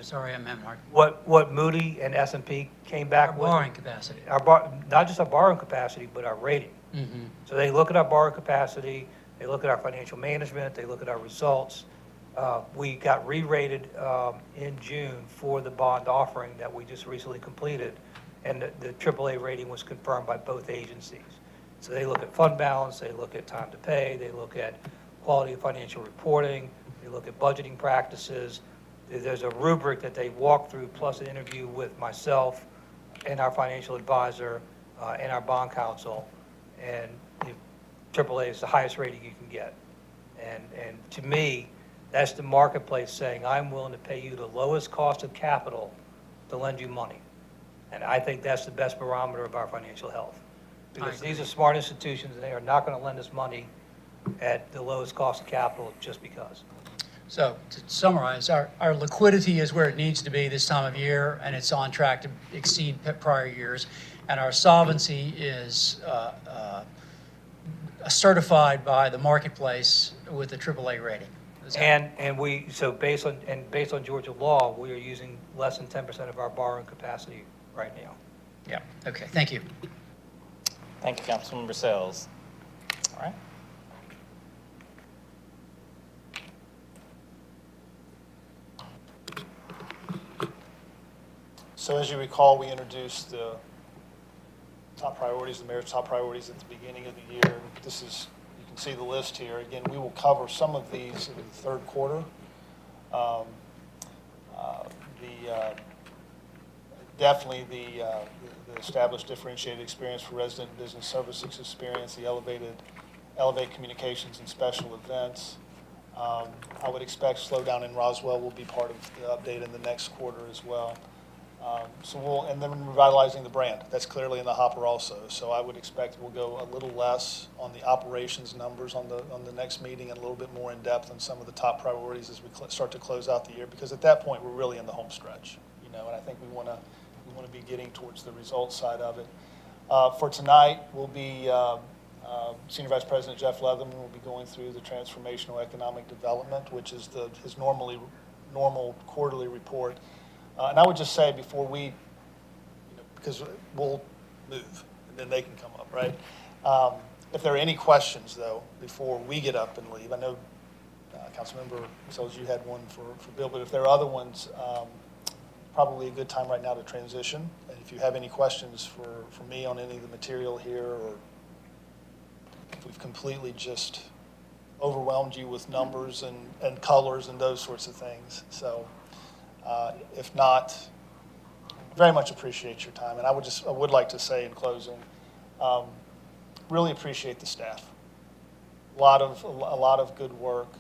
Sorry, I meant Mark. What Moody and S&P came back Our with. borrowing capacity. Not just our borrowing capacity, but our rating. Mm-hmm. So they look at our borrowing capacity, they look at our financial management, they look at our results. We got re-rated in June for the bond offering that we just recently completed, and the AAA rating was confirmed by both agencies. So they look at fund balance, they look at time to pay, they look at quality of financial reporting, they look at budgeting practices. There's a rubric that they walk through, plus an interview with myself and our financial advisor and our bond counsel. And AAA is the highest rating you can get. And to me, that's the marketplace saying, I'm willing to pay you the lowest cost of capital to lend you money. And I think that's the best barometer of our financial health. Because these are smart institutions, and they are not going to lend us money at the lowest cost of capital just because. So to summarize, our liquidity is where it needs to be this time of year, and it's on track to exceed prior years. And our solvency is certified by the marketplace with a AAA rating. Is that- So based on Georgia law, we are using less than 10% of our borrowing capacity right now. Yeah, okay, thank you. Thank you, Councilmember Sells. All right. So as you recall, we introduced the top priorities, the mayor's top priorities at the beginning of the year. This is, you can see the list here. Again, we will cover some of these in the third quarter. Definitely the established differentiated experience for resident and business services experience, the elevate communications and special events. I would expect slowdown in Roswell will be part of the update in the next quarter as well. And then revitalizing the brand, that's clearly in the hopper also. So I would expect we'll go a little less on the operations numbers on the next meeting and a little bit more in depth on some of the top priorities as we start to close out the year, because at that point we're really in the home stretch, and I think we want to be getting towards the results side of it. For tonight, we'll be Senior Vice President Jeff Leatherman will be going through the transformational economic development, which is his normal quarterly report. And I would just say before we, because we'll move and then they can come up, right? If there are any questions, though, before we get up and leave, I know Councilmember Sells, you had one for Bill, but if there are other ones, probably a good time right now to transition. And if you have any questions for me on any of the material here, or if we've completely just overwhelmed you with numbers and colors and those sorts of things. So if not, very much appreciate your time. And I would like to say in closing, really appreciate the staff. A lot of good work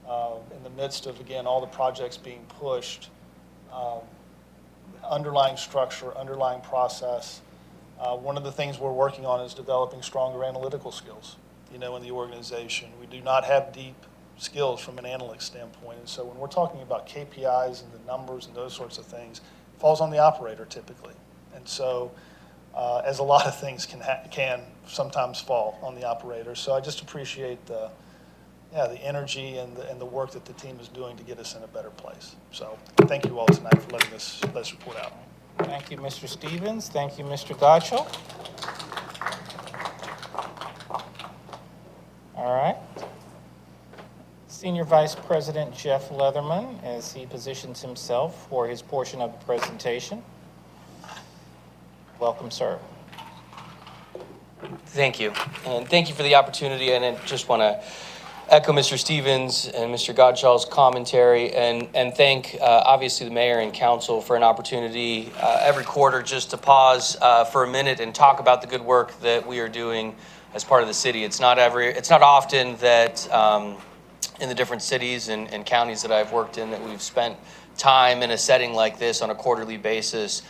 in the midst of, again, all the projects being pushed. Underlying structure, underlying process. One of the things we're working on is developing stronger analytical skills, in the organization. We do not have deep skills from an analytic standpoint. And so when we're talking about KPIs and the numbers and those sorts of things, it falls on the operator typically. And so as a lot of things can sometimes fall on the operator. So I just appreciate the energy and the work that the team is doing to get us in a better place. So thank you all tonight for letting us report out. Thank you, Mr. Stevens. Thank you, Mr. Gottschall. All right. Senior Vice President Jeff Leatherman, as he positions himself for his portion of the presentation. Welcome, sir. Thank you. And thank you for the opportunity. And I just want to echo Mr. Stevens and Mr. Godshall's commentary and thank, obviously, the mayor and council for an opportunity every quarter just to pause for a minute and talk about the good work that we are doing as part of the city. It's not often that in the different cities and counties that I've worked in that we've spent time in a setting like this on a quarterly basis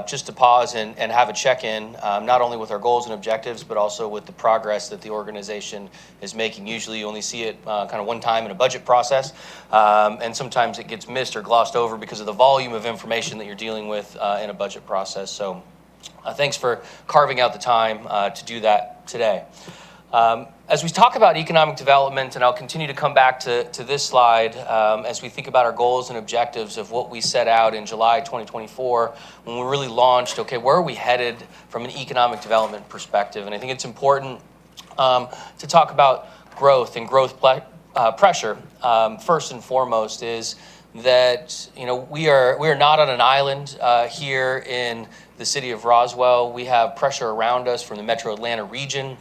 just to pause and have a check-in, not only with our goals and objectives, but also with the progress that the organization is making. Usually you only see it kind of one time in a budget process, and sometimes it gets missed or glossed over because of the volume of information that you're dealing with in a budget process. So thanks for carving out the time to do that today. As we talk about economic development, and I'll continue to come back to this slide as we think about our goals and objectives of what we set out in July 2024 when we really launched, okay, where are we headed from an economic development perspective? And I think it's important to talk about growth and growth pressure. First and foremost is that we are not on an island here in the city of Roswell. We have pressure around us from the Metro Atlanta region,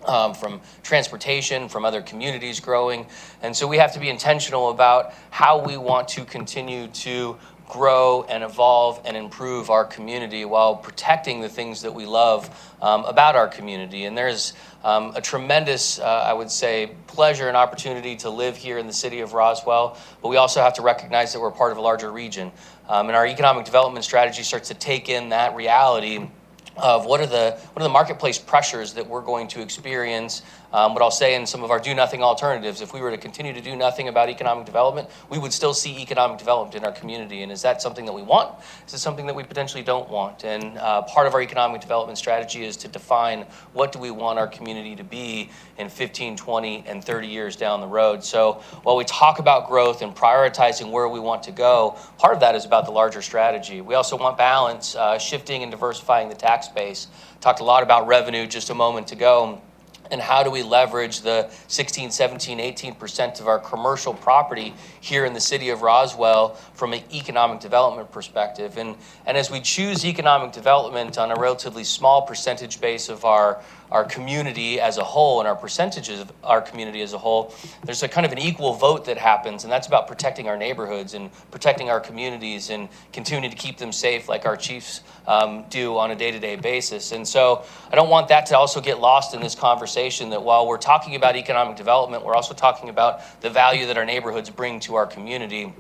from transportation, from other communities growing. And so we have to be intentional about how we want to continue to grow and evolve and improve our community while protecting the things that we love about our community. And there's a tremendous, I would say, pleasure and opportunity to live here in the city of Roswell, but we also have to recognize that we're part of a larger region. And our economic development strategy starts to take in that reality of what are the marketplace pressures that we're going to experience. What I'll say in some of our do nothing alternatives, if we were to continue to do nothing about economic development, we would still see economic development in our community. And is that something that we want? Is it something that we potentially don't want? And part of our economic development strategy is to define what do we want our community to be in 15, 20, and 30 years down the road. So while we talk about growth and prioritizing where we want to go, part of that is about the larger strategy. We also want balance, shifting and diversifying the tax base. Talked a lot about revenue just a moment ago. And how do we leverage the 16, 17, 18% of our commercial property here in the city of Roswell from an economic development perspective? And as we choose economic development on a relatively small percentage base of our community as a whole and our percentages of our community as a whole, there's a kind of an equal vote that happens, and that's about protecting our neighborhoods and protecting our communities and continuing to keep them safe like our chiefs do on a day-to-day basis. And so I don't want that to also get lost in this conversation, that while we're talking about economic development, we're also talking about the value that our neighborhoods bring to our community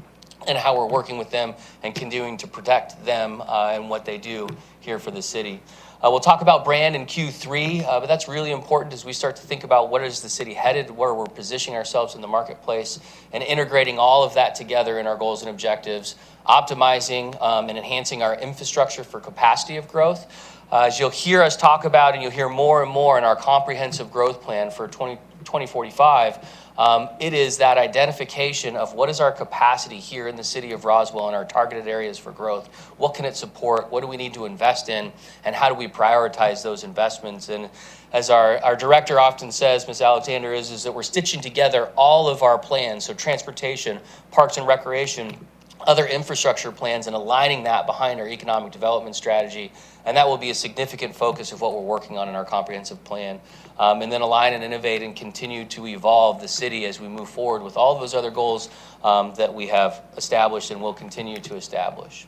and how we're working with them and continuing to protect them and what they do here for the city. We'll talk about brand in Q3, but that's really important as we start to think about what is the city headed, where we're positioning ourselves in the marketplace, and integrating all of that together in our goals and objectives, optimizing and enhancing our infrastructure for capacity of growth. As you'll hear us talk about, and you'll hear more and more in our comprehensive growth plan for 2045, it is that identification of what is our capacity here in the city of Roswell and our targeted areas for growth. What can it support? What do we need to invest in? And how do we prioritize those investments? And as our director often says, Ms. Alexander, is that we're stitching together all of our plans, so transportation, parks and recreation, other infrastructure plans, and aligning that behind our economic development strategy. And that will be a significant focus of what we're working on in our comprehensive plan. And then align and innovate and continue to evolve the city as we move forward with all of those other goals that we have established and will continue to establish.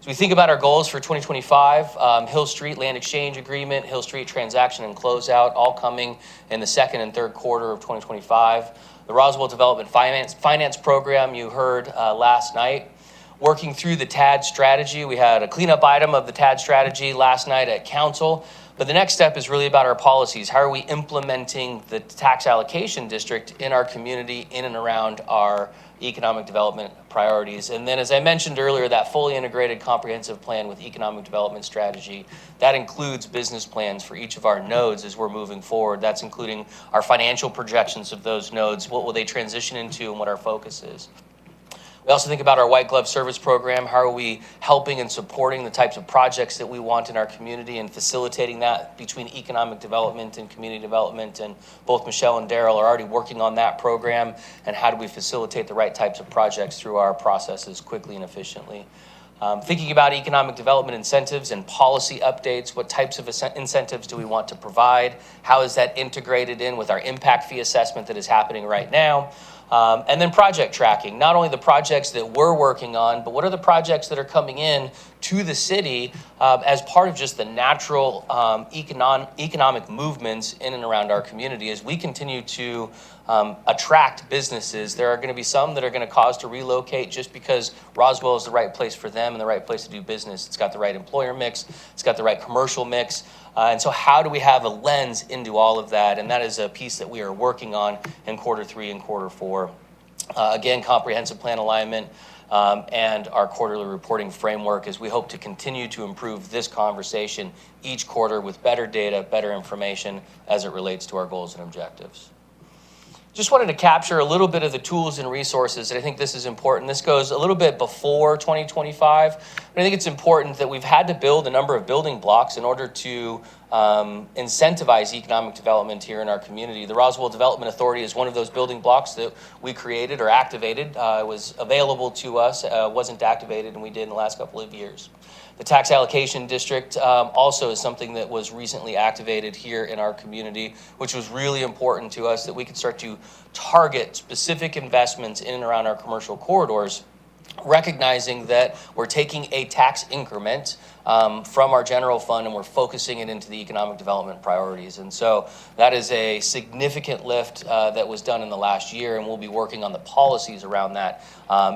So we think about our goals for 2025, Hill Street Land Exchange Agreement, Hill Street Transaction and Closeout, all coming in the second and third quarter of 2025. The Roswell Development Finance Program you heard last night. Working through the TAD strategy. We had a cleanup item of the TAD strategy last night at council, but the next step is really about our policies. How are we implementing the tax allocation district in our community, in and around our economic development priorities? And then, as I mentioned earlier, that fully integrated comprehensive plan with economic development strategy, that includes business plans for each of our nodes as we're moving forward. That's including our financial projections of those nodes. What will they transition into and what our focus is? We also think about our white glove service program. How are we helping and supporting the types of projects that we want in our community and facilitating that between economic development and community development? And both Michelle and Daryl are already working on that program. And how do we facilitate the right types of projects through our processes quickly and efficiently? Thinking about economic development incentives and policy updates. What types of incentives do we want to provide? How is that integrated in with our impact fee assessment that is happening right now? And then project tracking, not only the projects that we're working on, but what are the projects that are coming in to the city as part of just the natural economic movements in and around our community. As we continue to attract businesses, there are going to be some that are going to cause to relocate just because Roswell is the right place for them and the right place to do business. It's got the right employer mix, it's got the right commercial mix. And so how do we have a lens into all of that? And that is a piece that we are working on in quarter 3 and quarter 4. Again, comprehensive plan alignment and our quarterly reporting framework, as we hope to continue to improve this conversation each quarter with better data, better information as it relates to our goals and objectives. Just wanted to capture a little bit of the tools and resources, and I think this is important. This goes a little bit before 2025, but I think it's important that we've had to build a number of building blocks in order to incentivize economic development here in our community. The Roswell Development Authority is one of those building blocks that we created or activated. It was available to us, wasn't activated, and we did in the last couple of years. The tax allocation district also is something that was recently activated here in our community, which was really important to us, that we could start to target specific investments in and around our commercial corridors recognizing that we're taking a tax increment from our general fund and we're focusing it into the economic development priorities. And so that is a significant lift that was done in the last year, and we'll be working on the policies around that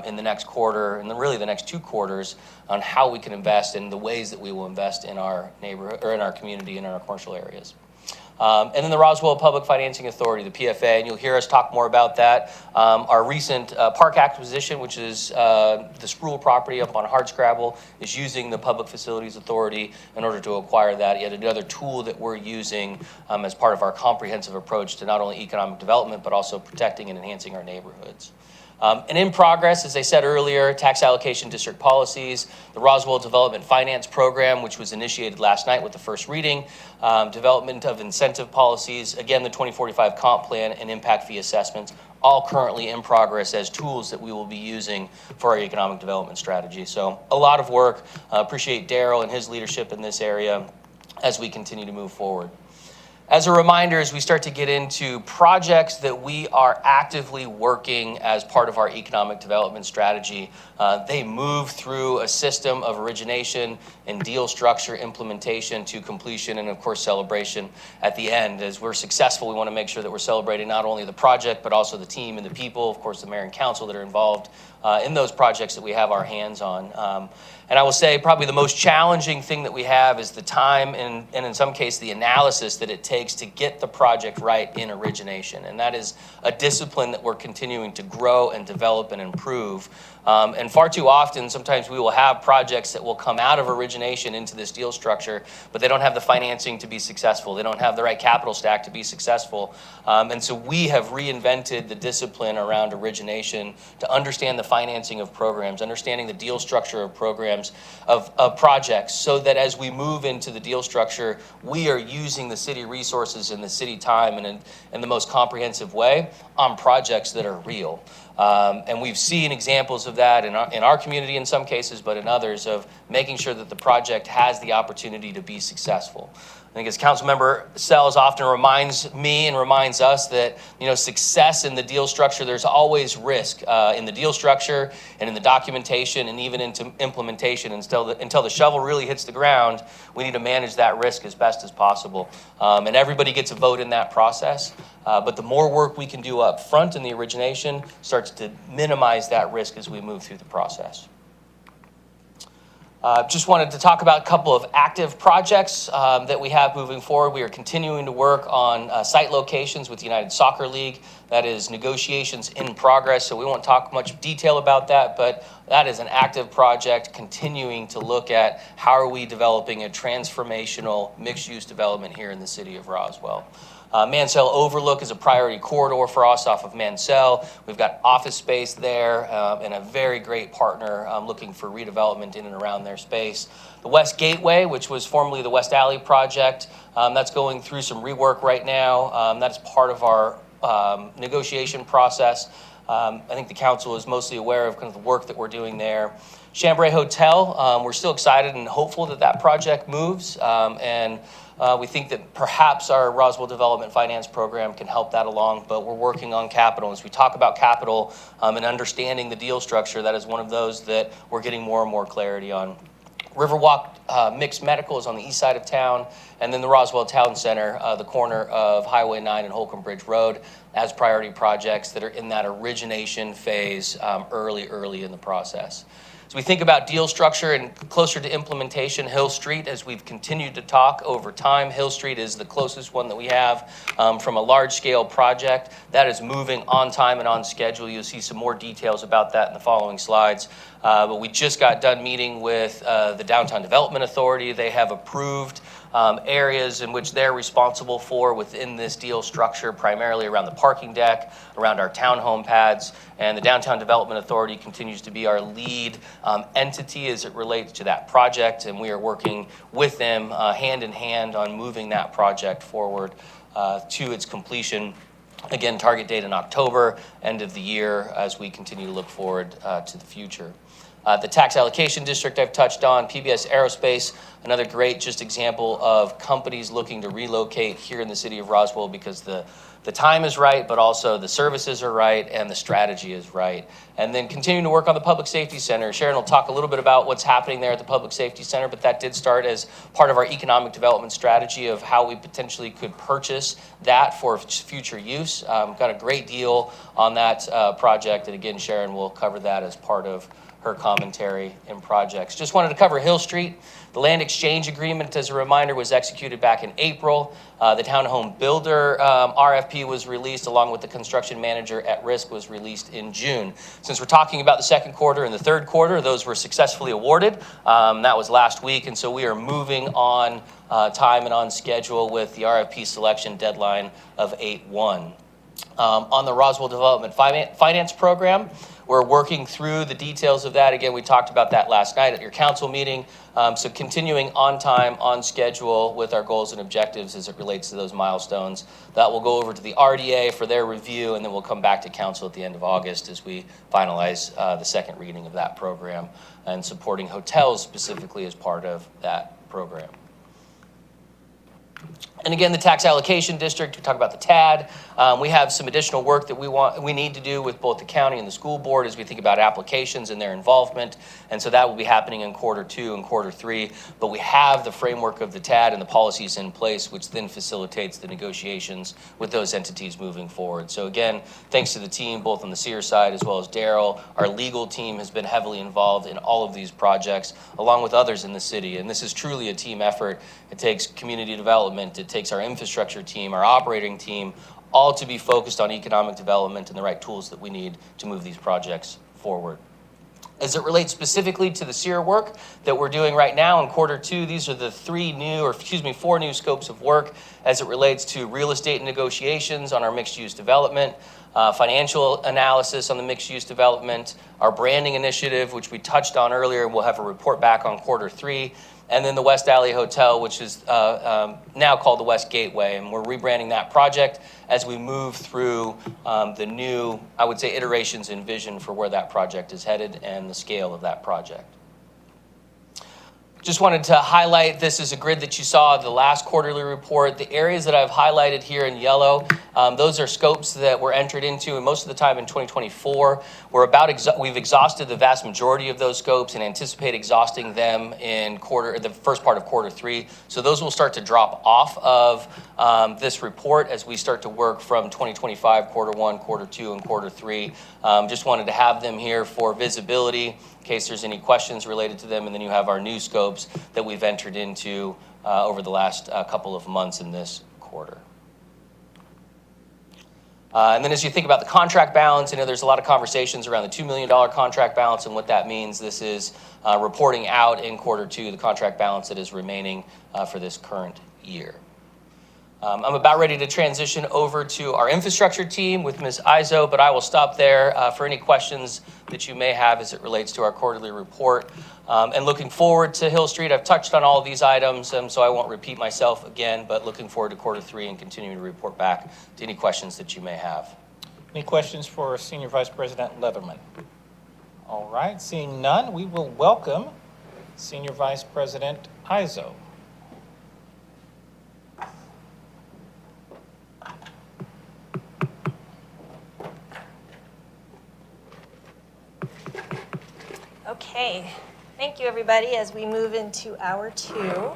in the next quarter and then really the next 2 quarters on how we can invest and the ways that we will invest in our neighborhood or in our community and in our commercial areas. And then the Roswell Public Financing Authority, the PFA, and you'll hear us talk more about that. Our recent park acquisition, which is the Sproul property up on Hardscrabble, is using the Public Facilities Authority in order to acquire that. Yet another tool that we're using as part of our comprehensive approach to not only economic development, but also protecting and enhancing our neighborhoods. And in progress, as I said earlier, tax allocation district policies, the Roswell Development Finance Program, which was initiated last night with the first reading, development of incentive policies, again, the 2045 comp plan and impact fee assessments, all currently in progress as tools that we will be using for our economic development strategy. So a lot of work. Appreciate Daryl and his leadership in this area as we continue to move forward. As a reminder, as we start to get into projects that we are actively working as part of our economic development strategy, they move through a system of origination and deal structure implementation to completion and, of course, celebration at the end. As we're successful, we want to make sure that we're celebrating not only the project, but also the team and the people, of course, the mayor and council that are involved in those projects that we have our hands on. And I will say probably the most challenging thing that we have is the time and in some cases the analysis that it takes to get the project right in origination. And that is a discipline that we're continuing to grow and develop and improve. And far too often, sometimes we will have projects that will come out of origination into this deal structure, but they don't have the financing to be successful. They don't have the right capital stack to be successful. And so we have reinvented the discipline around origination to understand the financing of programs, understanding the deal structure of programs, of projects, so that as we move into the deal structure, we are using the city resources and the city time in the most comprehensive way on projects that are real. And we've seen examples of that in our community in some cases, but in others of making sure that the project has the opportunity to be successful. I think as Councilmember Sells often reminds me and reminds us that, success in the deal structure, there's always risk in the deal structure and in the documentation and even into implementation. Until the shovel really hits the ground, we need to manage that risk as best as possible. And everybody gets a vote in that process. But the more work we can do up front in the origination starts to minimize that risk as we move through the process. Just wanted to talk about a couple of active projects that we have moving forward. We are continuing to work on site locations with the United Soccer League. That is negotiations in progress, so we won't talk much detail about that, but that is an active project continuing to look at how are we developing a transformational mixed-use development here in the city of Roswell. Mansell Overlook is a priority corridor for us off of Mansell. We've got office space there and a very great partner looking for redevelopment in and around their space. The West Gateway, which was formerly the West Alley project, that's going through some rework right now. That's part of our negotiation process. I think the council is mostly aware of kind of the work that we're doing there. Chambray Hotel, we're still excited and hopeful that that project moves. We think that perhaps our Roswell Development Finance Program can help that along, but we're working on capital. As we talk about capital and understanding the deal structure, that is one of those that we're getting more and more clarity on. Riverwalk Mixed Medical is on the east side of town, and then the Roswell Town Center, the corner of Highway 9 and Holcomb Bridge Road, as priority projects that are in that origination phase early in the process. As we think about deal structure and closer to implementation, Hill Street, as we've continued to talk over time, Hill Street is the closest one that we have from a large-scale project. That is moving on time and on schedule. You'll see some more details about that in the following slides. But we just got done meeting with the Downtown Development Authority. They have approved areas in which they're responsible for within this deal structure, primarily around the parking deck, around our townhome pads, and the Downtown Development Authority continues to be our lead entity as it relates to that project, and we are working with them hand in hand on moving that project forward to its completion. Again, target date in October, end of the year, as we continue to look forward to the future. The tax allocation district I've touched on, PBS Aerospace, another great just example of companies looking to relocate here in the city of Roswell because the time is right, but also the services are right and the strategy is right. And then continuing to work on the Public Safety Center. Sharon will talk a little bit about what's happening there at the Public Safety Center, but that did start as part of our economic development strategy of how we potentially could purchase that for future use. Got a great deal on that project, and again, Sharon will cover that as part of her commentary and projects. Just wanted to cover Hill Street. The land exchange agreement, as a reminder, was executed back in April. The townhome builder RFP was released along with the construction manager at risk was released in June. Since we're talking about the second quarter and the third quarter, those were successfully awarded. That was last week, and so we are moving on time and on schedule with the RFP selection deadline of 8/1. On the Roswell Development Finance Program, we're working through the details of that. Again, we talked about that last night at your council meeting. So continuing on time, on schedule with our goals and objectives as it relates to those milestones. That will go over to the RDA for their review, and then we'll come back to council at the end of August as we finalize the second reading of that program and supporting hotels specifically as part of that program. And again, the tax allocation district, we talk about the TAD. We have some additional work that we need to do with both the county and the school board as we think about applications and their involvement. And so that will be happening in quarter 2 and quarter 3. But we have the framework of the TAD and the policies in place, which then facilitates the negotiations with those entities moving forward. So again, thanks to the team, both on the Sears side as well as Daryl. Our legal team has been heavily involved in all of these projects, along with others in the city. And this is truly a team effort. It takes community development. It takes our infrastructure team, our operating team, all to be focused on economic development and the right tools that we need to move these projects forward. As it relates specifically to the SEER work that we're doing right now in quarter 2, these are the 4 new scopes of work as it relates to real estate negotiations on our mixed-use development, financial analysis on the mixed-use development, our branding initiative, which we touched on earlier, and we'll have a report back on quarter 3, and then the West Alley Hotel, which is now called the West Gateway, and we're rebranding that project as we move through the new, I would say, iterations and vision for where that project is headed and the scale of that project. Just wanted to highlight, this is a grid that you saw the last quarterly report. The areas that I've highlighted here in yellow, those are scopes that were entered into, and most of the time in 2024. We've exhausted the vast majority of those scopes and anticipate exhausting them in the first part of quarter 3. So those will start to drop off of this report as we start to work from 2025, quarter 1, quarter 2, and quarter 3. Just wanted to have them here for visibility in case there's any questions related to them, and then you have our new scopes that we've entered into over the last couple of months in this quarter. And then as you think about the contract balance, there's a lot of conversations around the $2 million contract balance and what that means. This is reporting out in quarter 2 the contract balance that is remaining for this current year. I'm about ready to transition over to our infrastructure team with Ms. Izo, but I will stop there for any questions that you may have as it relates to our quarterly report. And looking forward to Hill Street, I've touched on all of these items, so I won't repeat myself again, but looking forward to quarter 3 and continuing to report back to any questions that you may have. Any questions for Senior Vice President Leatherman? All right, seeing none, we will welcome Senior Vice President Izo. Okay, thank you everybody as we move into hour 2.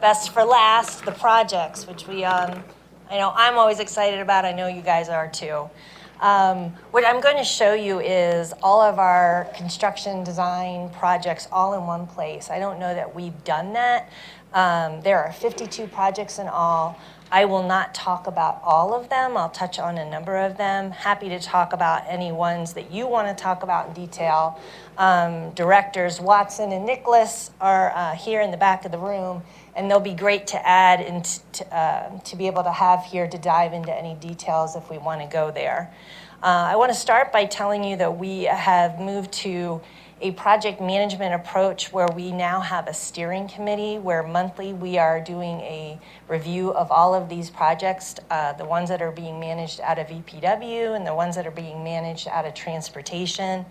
Best for last, the projects, which I know I'm always excited about. I know you guys are too. What I'm going to show you is all of our construction design projects all in one place. I don't know that we've done that. There are 52 projects in all. I will not talk about all of them. I'll touch on a number of them. Happy to talk about any ones that you want to talk about in detail. Directors Watson and Nicholas are here in the back of the room, and they'll be great to add and to be able to have here to dive into any details if we want to go there. I want to start by telling you that we have moved to a project management approach where we now have a steering committee where monthly we are doing a review of all of these projects, the ones that are being managed out of EPW and the ones that are being managed out of transportation.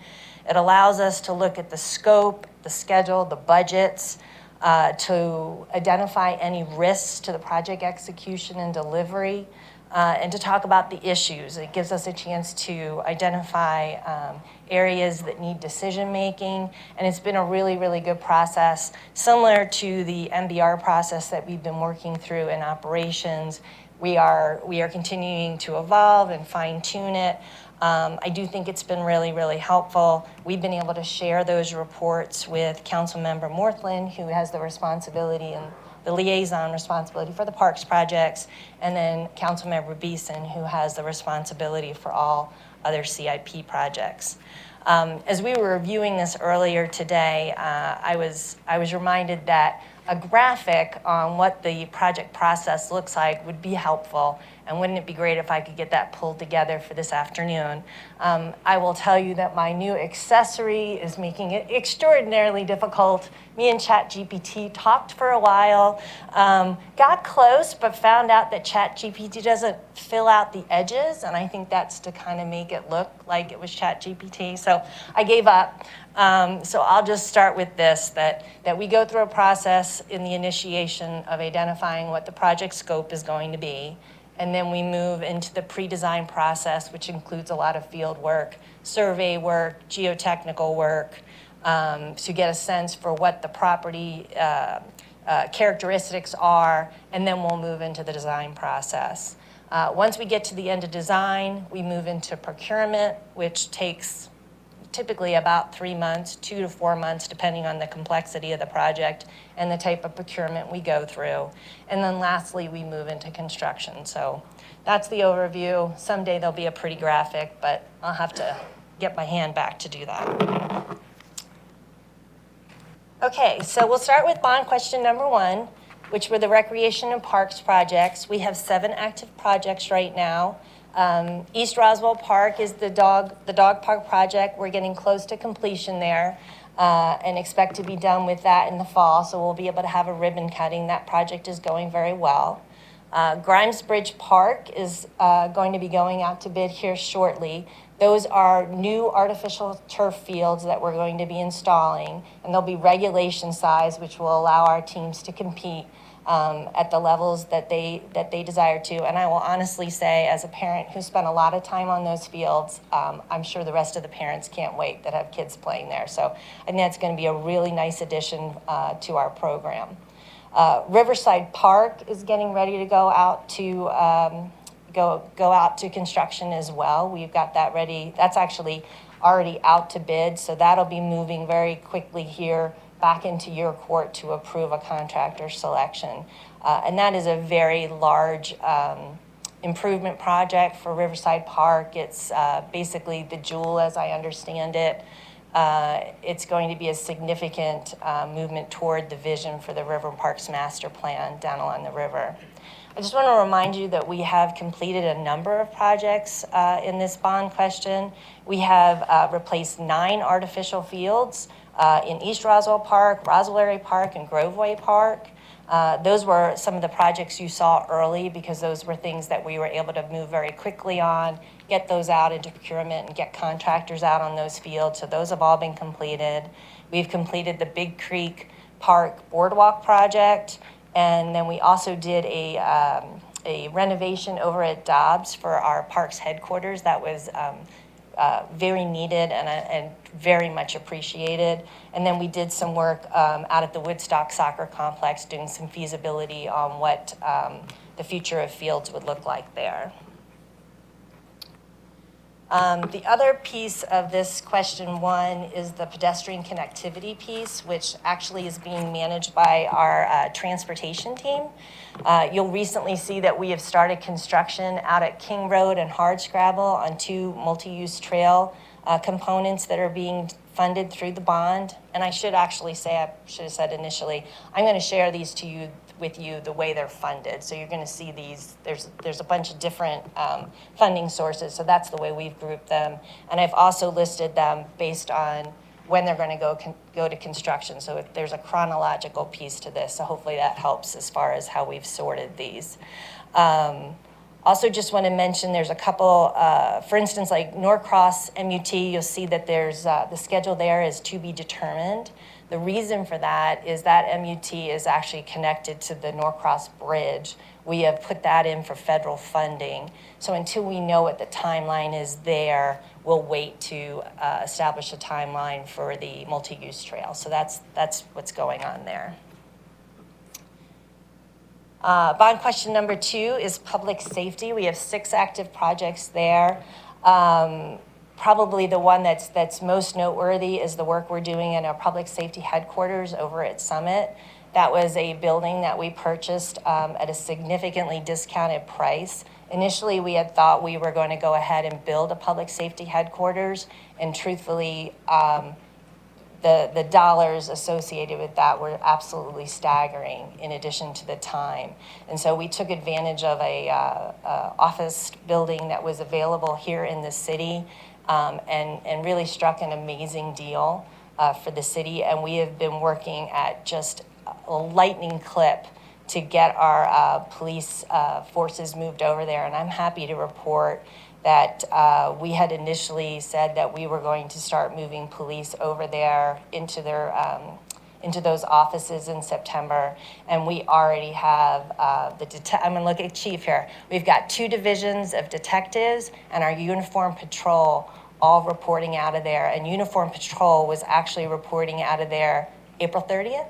It allows us to look at the scope, the schedule, the budgets, to identify any risks to the project execution and delivery, and to talk about the issues. It gives us a chance to identify areas that need decision-making, and it's been a really, really good process, similar to the MBR process that we've been working through in operations. We are continuing to evolve and fine-tune it. I do think it's been really, really helpful. We've been able to share those reports with Councilmember Morthland, who has the responsibility and the liaison responsibility for the parks projects, and then Councilmember Beeson, who has the responsibility for all other CIP projects. As we were reviewing this earlier today, I was reminded that a graphic on what the project process looks like would be helpful, and wouldn't it be great if I could get that pulled together for this afternoon? I will tell you that my new accessory is making it extraordinarily difficult. Me and ChatGPT talked for a while, got close, but found out that ChatGPT doesn't fill out the edges, and I think that's to kind of make it look like it was ChatGPT. So I gave up. So I'll just start with this, that we go through a process in the initiation of identifying what the project scope is going to be, and then we move into the pre-design process, which includes a lot of field work, survey work, geotechnical work, to get a sense for what the property characteristics are, and then we'll move into the design process. Once we get to the end of design, we move into procurement, which takes typically about 3 months, 2 to 4 months, depending on the complexity of the project and the type of procurement we go through. And then lastly, we move into construction. So that's the overview. Someday there'll be a pretty graphic, but I'll have to get my hand back to do that. Okay, so we'll start with bond question number 1, which were the recreation and parks projects. We have 7 active projects right now. East Roswell Park is the dog park project. We're getting close to completion there, and expect to be done with that in the fall. So we'll be able to have a ribbon cutting. That project is going very well. Grimes Bridge Park is going to be going out to bid here shortly. Those are new artificial turf fields that we're going to be installing, and they'll be regulation size, which will allow our teams to compete at the levels that they desire to. And I will honestly say, as a parent who spent a lot of time on those fields, I'm sure the rest of the parents can't wait that have kids playing there. So I think that's going to be a really nice addition to our program. Riverside Park is getting ready to go out to go out to construction as well. We've got that ready. That's actually already out to bid, so that'll be moving very quickly here back into your court to approve a contractor selection. And that is a very large improvement project for Riverside Park. It's basically the jewel, as I understand it. It's going to be a significant movement toward the vision for the River Parks Master Plan down along the river. I just want to remind you that we have completed a number of projects in this bond question. We have replaced 9 artificial fields in East Roswell Park, Roswell Park, and Groveway Park. Those were some of the projects you saw early because those were things that we were able to move very quickly on, get those out into procurement and get contractors out on those fields. So those have all been completed. We've completed the Big Creek Park Boardwalk project, and then we also did a renovation over at Dobbs for our parks headquarters. That was very needed and very much appreciated. And then we did some work out at the Woodstock Soccer Complex, doing some feasibility on what the future of fields would look like there. The other piece of this question 1 is the pedestrian connectivity piece, which actually is being managed by our transportation team. You'll recently see that we have started construction out at King Road and Hardscrabble on 2 multi-use trail components that are being funded through the bond. And I should actually say, I should have said initially, I'm going to share these with you the way they're funded. So you're going to see these, there's a bunch of different funding sources. So that's the way we've grouped them. And I've also listed them based on when they're going to go to construction. So if there's a chronological piece to this, so hopefully that helps as far as how we've sorted these. Also just want to mention there's a couple, for instance, like Norcross MUT, you'll see that there's the schedule there is to be determined. The reason for that is that MUT is actually connected to the Norcross Bridge. We have put that in for federal funding. So until we know what the timeline is there, we'll wait to establish a timeline for the multi-use trail. So that's what's going on there. Bond question number 2 is public safety. We have 6 active projects there. Probably the one that's most noteworthy is the work we're doing in our public safety headquarters over at Summit. That was a building that we purchased at a significantly discounted price. Initially, we had thought we were going to go ahead and build a public safety headquarters, and truthfully, the dollars associated with that were absolutely staggering in addition to the time. And so we took advantage of a office building that was available here in the city and really struck an amazing deal for the city. And we have been working at just a lightning clip to get our police forces moved over there. And I'm happy to report that we had initially said that we were going to start moving police over there into their into those offices in September, and we already have I'm going to look at Chief here. We've got 2 divisions of detectives and our uniform patrol all reporting out of there. And uniform patrol was actually reporting out of there April 30th.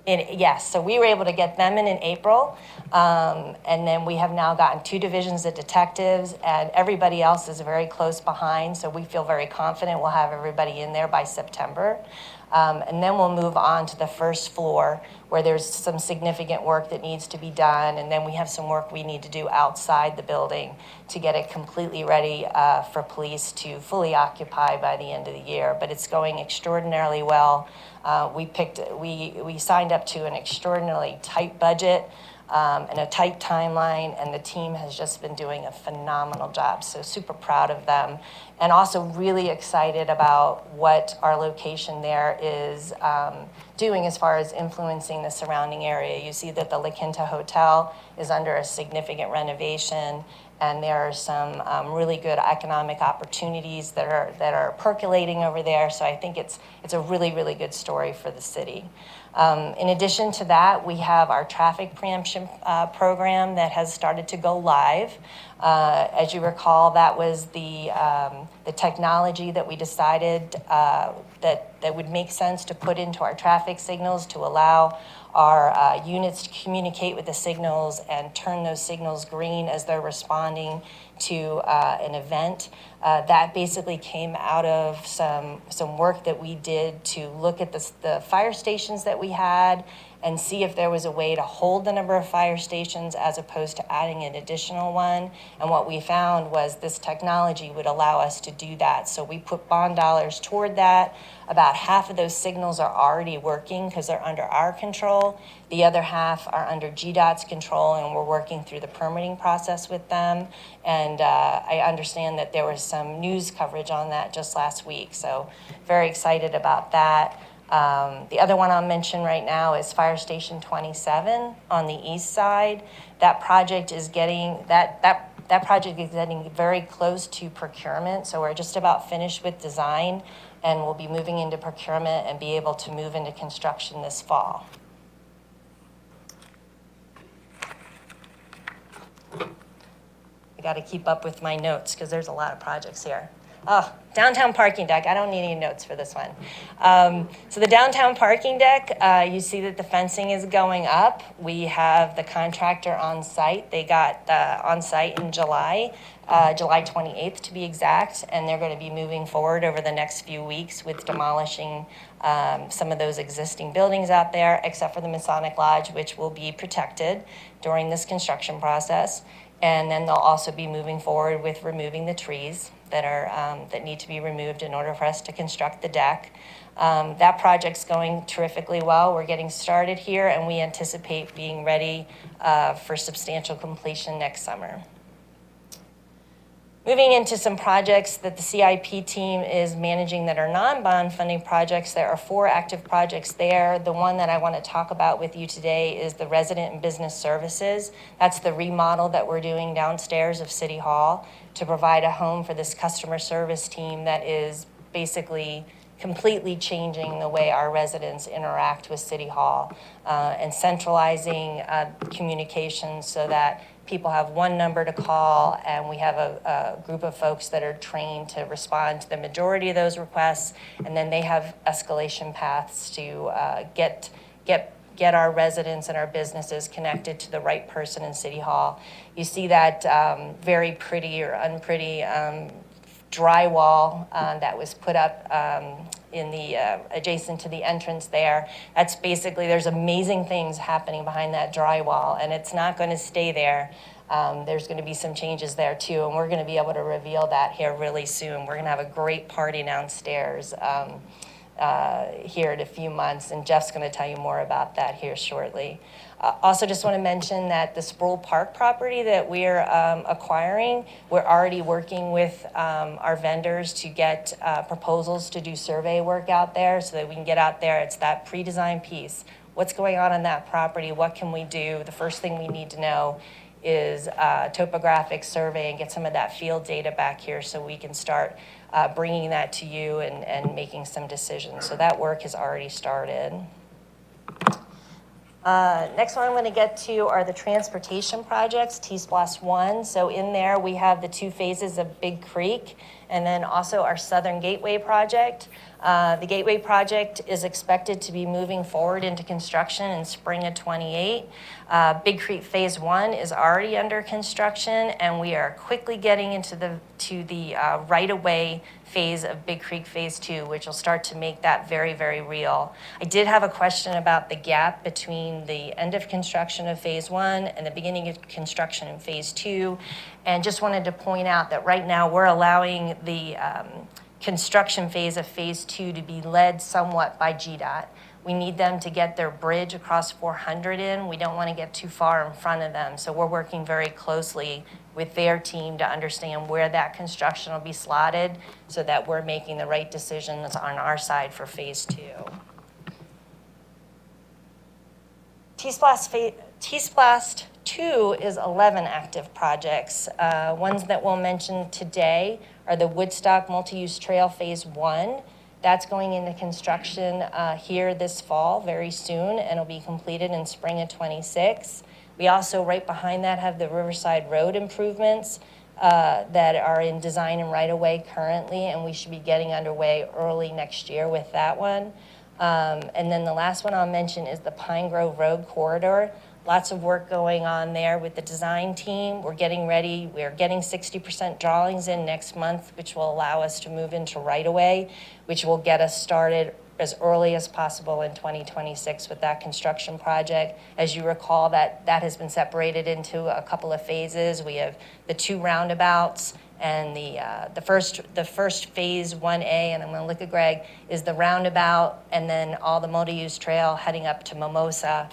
Yes, so we were able to get them in April, and then we have now gotten 2 divisions of detectives, and everybody else is very close behind, so we feel very confident we'll have everybody in there by September. And then we'll move on to the first floor where there's some significant work that needs to be done, and then we have some work we need to do outside the building to get it completely ready for police to fully occupy by the end of the year. But it's going extraordinarily well. We signed up to an extraordinarily tight budget and a tight timeline, and the team has just been doing a phenomenal job. So super proud of them, and also really excited about what our location there is doing as far as influencing the surrounding area. You see that the La Quinta Hotel is under a significant renovation, and there are some really good economic opportunities that are percolating over there. So I think it's a really, really good story for the city. In addition to that, we have our traffic preemption program that has started to go live. As you recall, that was the technology that we decided that would make sense to put into our traffic signals to allow our units to communicate with the signals and turn those signals green as they're responding to an event. That basically came out of some work that we did to look at the fire stations that we had and see if there was a way to hold the number of fire stations as opposed to adding an additional one. And what we found was this technology would allow us to do that. So we put bond dollars toward that. About half of those signals are already working because they're under our control. The other half are under GDOT's control, and we're working through the permitting process with them. And I understand that there was some news coverage on that just last week. So very excited about that. The other one I'll mention right now is Fire Station 27 on the east side. That project is getting that project is getting very close to procurement. So we're just about finished with design, and we'll be moving into procurement and be able to move into construction this fall. I got to keep up with my notes because there's a lot of projects here. Oh, downtown parking deck. I don't need any notes for this one. So the downtown parking deck, you see that the fencing is going up. We have the contractor on site. They got on site in July 28th to be exact, and they're going to be moving forward over the next few weeks with demolishing some of those existing buildings out there, except for the Masonic Lodge, which will be protected during this construction process. And then they'll also be moving forward with removing the trees that need to be removed in order for us to construct the deck. That project's going terrifically well. We're getting started here, and we anticipate being ready for substantial completion next summer. Moving into some projects that the CIP team is managing that are non-bond funding projects, there are 4 active projects there. The one that I want to talk about with you today is the resident and business services. That's the remodel that we're doing downstairs of City Hall to provide a home for this customer service team that is basically completely changing the way our residents interact with City Hall and centralizing communications so that people have one number to call, and we have a group of folks that are trained to respond to the majority of those requests, and then they have escalation paths to get our residents and our businesses connected to the right person in City Hall. You see that very pretty or unpretty drywall that was put up in the adjacent to the entrance there. That's basically, there's amazing things happening behind that drywall, and it's not going to stay there. There's going to be some changes there too, and we're going to be able to reveal that here really soon. We're going to have a great party downstairs here in a few months, and Jeff's going to tell you more about that here shortly. Also, just want to mention that the Sproul Park property that we're acquiring, we're already working with our vendors to get proposals to do survey work out there so that we can get out there. It's that pre-design piece. What's going on that property? What can we do? The first thing we need to know is topographic survey and get some of that field data back here so we can start bringing that to you and making some decisions. So that work has already started. Next one I'm going to get to are the transportation projects, T-Splosh 1. So in there we have the 2 phases of Big Creek and then also our Southern Gateway project. The Gateway project is expected to be moving forward into construction in spring of 28. Big Creek Phase 1 is already under construction, and we are quickly getting into the right-of-way phase of Big Creek Phase 2, which will start to make that very, very real. I did have a question about the gap between the end of construction of Phase 1 and the beginning of construction in Phase 2, and just wanted to point out that right now we're allowing the construction phase of Phase 2 to be led somewhat by GDOT. We need them to get their bridge across 400 in. We don't want to get too far in front of them. So we're working very closely with their team to understand where that construction will be slotted so that we're making the right decisions on our side for Phase 2. T-Splosh 2 is 11 active projects. Ones that we'll mention today are the Woodstock Multi-Use Trail Phase 1. That's going into construction here this fall very soon, and it'll be completed in spring of 26. We also, right behind that, have the Riverside Road improvements that are in design and right-of-way currently, and we should be getting underway early next year with that one. And then the last one I'll mention is the Pine Grove Road corridor. Lots of work going on there with the design team. We're getting ready. We're getting 60% drawings in next month, which will allow us to move into right-of-way, which will get us started as early as possible in 2026 with that construction project. As you recall, that has been separated into a couple of phases. We have the 2 roundabouts, and the first phase 1A, and I'm going to look at Greg, is the roundabout, and then all the multi-use trail heading up to Mimosa.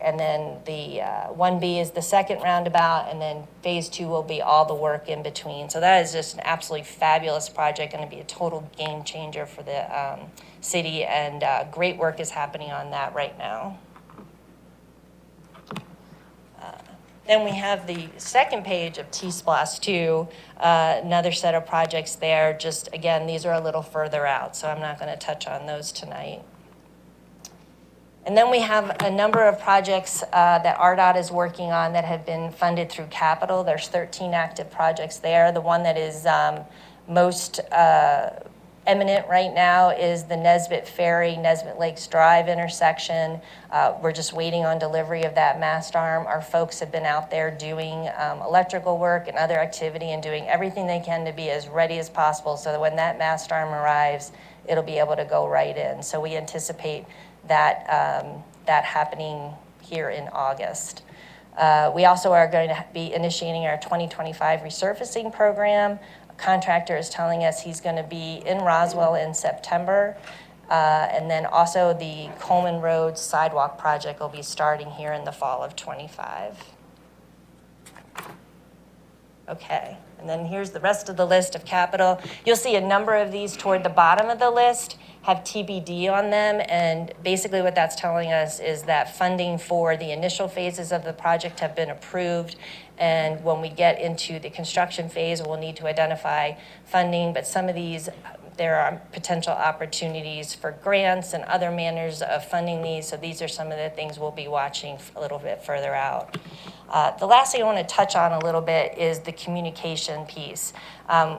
And then the 1B is the second roundabout, and then Phase 2 will be all the work in between. So that is just an absolutely fabulous project, going to be a total game changer for the city, and great work is happening on that right now. Then we have the second page of T-Splosh 2, another set of projects there. Just, again, these are a little further out, so I'm not going to touch on those tonight. And then we have a number of projects that RDOT is working on that have been funded through capital. There's 13 active projects there. The one that is most imminent right now is the Nesbitt Ferry, Nesbitt Lakes Drive intersection. We're just waiting on delivery of that mast arm. Our folks have been out there doing electrical work and other activity and doing everything they can to be as ready as possible so that when that mast arm arrives, it'll be able to go right in. So we anticipate that happening here in August. We also are going to be initiating our 2025 resurfacing program. A contractor is telling us he's going to be in Roswell in September. And then also the Coleman Road sidewalk project will be starting here in the fall of 25. Okay, and then here's the rest of the list of capital. You'll see a number of these toward the bottom of the list have TBD on them, and basically what that's telling us is that funding for the initial phases of the project have been approved, and when we get into the construction phase, we'll need to identify funding, but some of these, there are potential opportunities for grants and other manners of funding these, so these are some of the things we'll be watching a little bit further out. The last thing I want to touch on a little bit is the communication piece.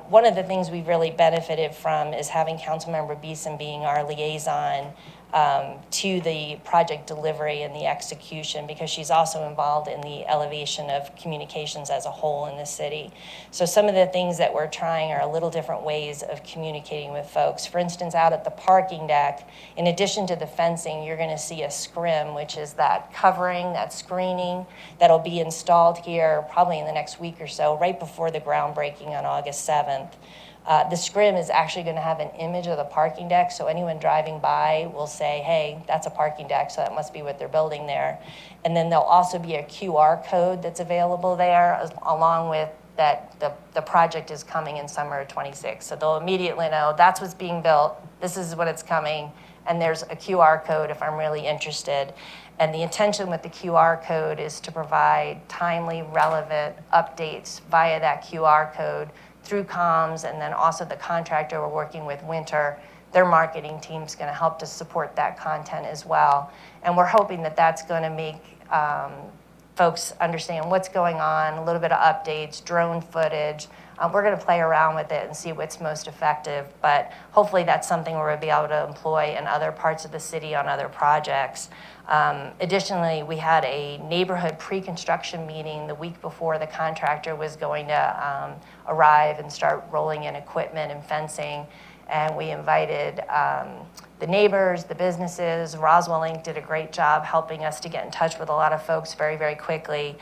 One of the things we've really benefited from is having Councilmember Beeson being our liaison to the project delivery and the execution, because she's also involved in the elevation of communications as a whole in the city. So some of the things that we're trying are a little different ways of communicating with folks. For instance, out at the parking deck, in addition to the fencing, you're going to see a scrim, which is that covering, that screening that'll be installed here probably in the next week or so, right before the groundbreaking on August 7th. The scrim is actually going to have an image of the parking deck, so anyone driving by will say, hey, that's a parking deck, so that must be what they're building there. And then there'll also be a QR code that's available there, along with that the project is coming in summer of 26. So they'll immediately know that's what's being built, this is when it's coming, and there's a QR code if I'm really interested. And the intention with the QR code is to provide timely, relevant updates via that QR code through comms, and then also the contractor we're working with, Winter, their marketing team's going to help to support that content as well. And we're hoping that that's going to make folks understand what's going on, a little bit of updates, drone footage. We're going to play around with it and see what's most effective, but hopefully that's something we're going to be able to employ in other parts of the city on other projects. Additionally, we had a neighborhood pre-construction meeting the week before the contractor was going to arrive and start rolling in equipment and fencing. And we invited the neighbors, the businesses. Roswell Inc. did a great job helping us to get in touch with a lot of folks very, very quickly.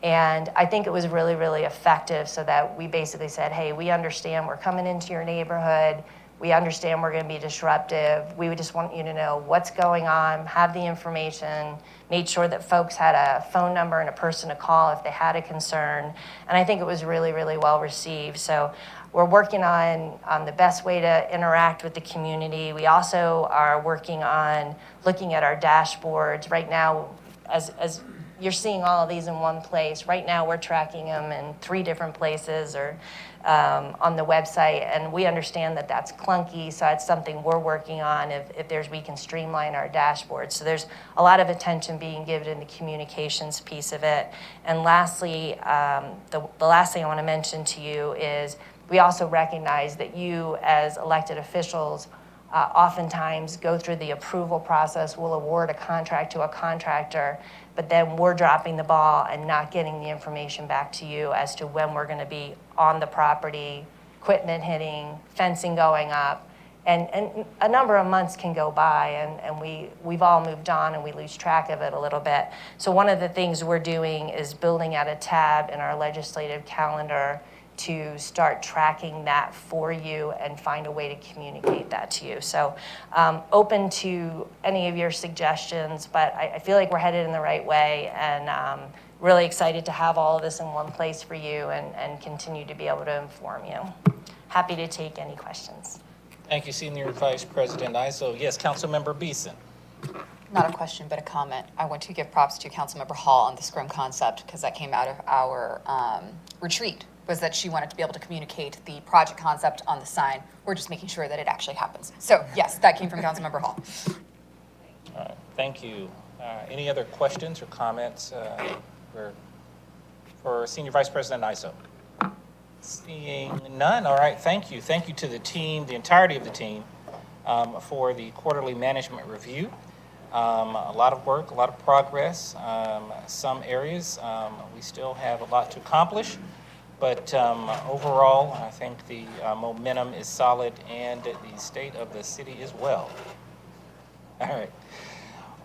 And I think it was really, really effective, so that we basically said, hey, we understand we're coming into your neighborhood. We understand we're going to be disruptive. We would just want you to know what's going on, have the information, made sure that folks had a phone number and a person to call if they had a concern. And I think it was really, really well received. So we're working on the best way to interact with the community. We also are working on looking at our dashboards. Right now, as you're seeing all of these in one place. Right now, we're tracking them in 3 different places or on the website, and we understand that that's clunky, so it's something we're working on if we can streamline our dashboard. So there's a lot of attention being given in the communications piece of it. And lastly, the last thing I want to mention to you is we also recognize that you as elected officials oftentimes go through the approval process. We'll award a contract to a contractor, but then we're dropping the ball and not getting the information back to you as to when we're going to be on the property, equipment hitting, fencing going up, and a number of months can go by, and we've all moved on and we lose track of it a little bit. So one of the things we're doing is building out a tab in our legislative calendar to start tracking that for you and find a way to communicate that to you. So open to any of your suggestions, but I feel like we're headed in the right way, and really excited to have all of this in one place for you and continue to be able to inform you. Happy to take any questions. Thank you, Senior Vice President Iso. Yes, Councilmember Beeson. Not a question, but a comment. I want to give props to Councilmember Hall on the Scrum concept, because that came out of our retreat, was that she wanted to be able to communicate the project concept on the sign. We're just making sure that it actually happens. So yes, that came from Councilmember Hall. All right, thank you. Any other questions or comments for Senior Vice President Iso? Seeing none, all right, thank you. Thank you to the team, the entirety of the team, for the quarterly management review. A lot of work, a lot of progress. Some areas we still have a lot to accomplish, but overall, I think the momentum is solid and the state of the city as well. All right.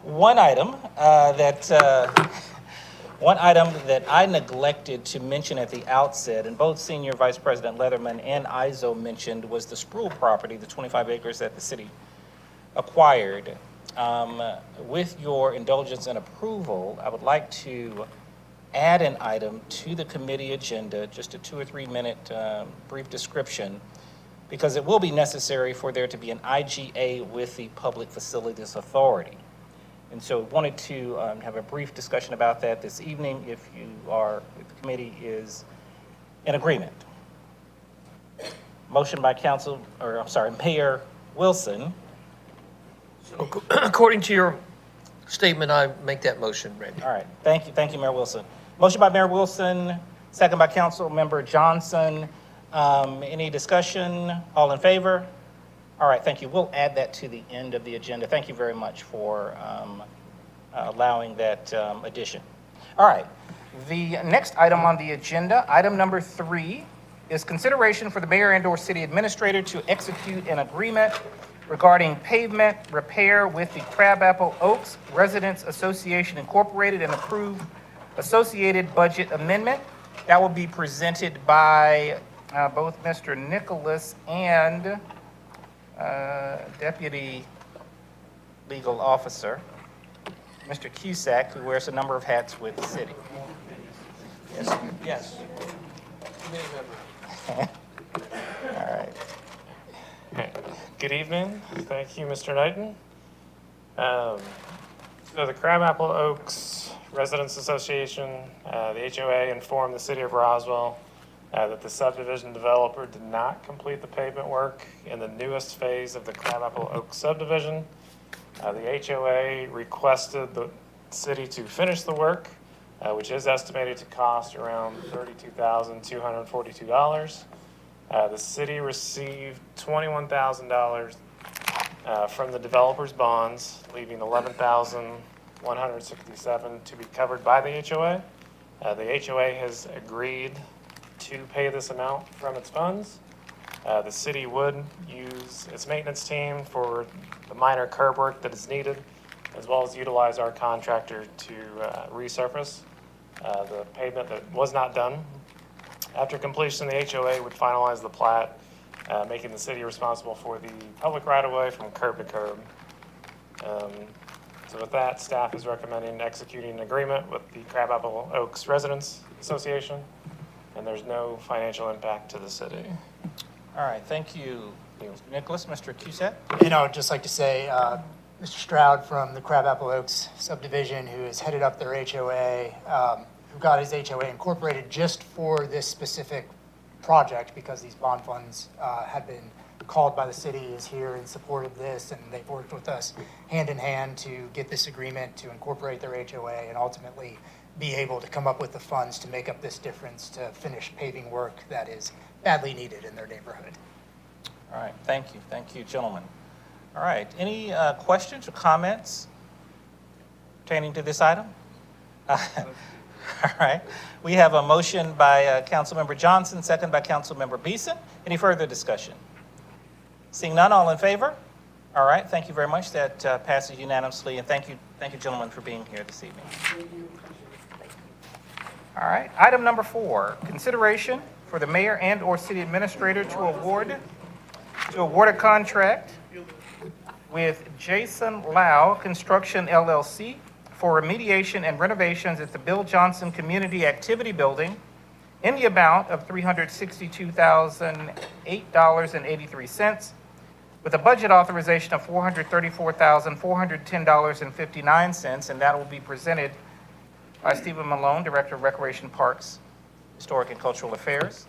One item that I neglected to mention at the outset, and both Senior Vice President Leatherman and Iso mentioned, was the Sproul property, the 25 acres that the city acquired. With your indulgence and approval, I would like to add an item to the committee agenda, just a 2 or 3 minute brief description, because it will be necessary for there to be an IGA with the Public Facilities Authority. And so wanted to have a brief discussion about that this evening if the committee is in agreement. Motion by Mayor Wilson. So, according to your statement, I make that motion, Randy. All right, thank you, Mayor Wilson. Motion by Mayor Wilson, second by Councilmember Johnson. Any discussion? All in favor? All right, thank you. We'll add that to the end of the agenda. Thank you very much for allowing that addition. All right, the next item on the agenda, item number 3, is consideration for the mayor and/or city administrator to execute an agreement regarding pavement repair with the Crabapple Oaks Residents Association Incorporated and approve associated budget amendment. That will be presented by both Mr. Nicholas and Deputy Legal Officer, Mr. Cusack, who wears a number of hats with the city. Yes. All right. Good evening. Thank you, Mr. Knighton. So the Crabapple Oaks Residents Association, the HOA, informed the city of Roswell that the subdivision developer did not complete the pavement work in the newest phase of the Crabapple Oaks subdivision. The HOA requested the city to finish the work, which is estimated to cost around $32,242. The city received $21,000 from the developer's bonds, leaving $11,167 to be covered by the HOA. The HOA has agreed to pay this amount from its funds. The city would use its maintenance team for the minor curb work that is needed, as well as utilize our contractor to resurface the pavement that was not done. After completion, the HOA would finalize the plat, making the city responsible for the public right-of-way from curb to curb. So with that, staff is recommending executing an agreement with the Crabapple Oaks Residents Association, and there's no financial impact to the city. All right, thank you, Mr. Nicholas. Mr. Cusack? And I would just like to say, Mr. Stroud from the Crabapple Oaks subdivision, who has headed up their HOA, who got his HOA incorporated just for this specific project because these bond funds had been called by the city, is here in support of this, and they've worked with us hand in hand to get this agreement to incorporate their HOA and ultimately be able to come up with the funds to make up this difference to finish paving work that is badly needed in their neighborhood. All right, thank you, gentlemen. All right, any questions or comments pertaining to this item? All right, we have a motion by Councilmember Johnson, second by Councilmember Beeson. Any further discussion? Seeing none, all in favor? All right, thank you very much. That passes unanimously, and thank you, gentlemen, for being here this evening. All right, item number 4, consideration for the mayor and/or city administrator to award a contract with Jason Lau Construction LLC for remediation and renovations at the Bill Johnson Community Activity Building in the amount of $362,008.83, with a budget authorization of $434,410.59, and that will be presented by Stephen Malone, Director of Recreation Parks, Historic and Cultural Affairs.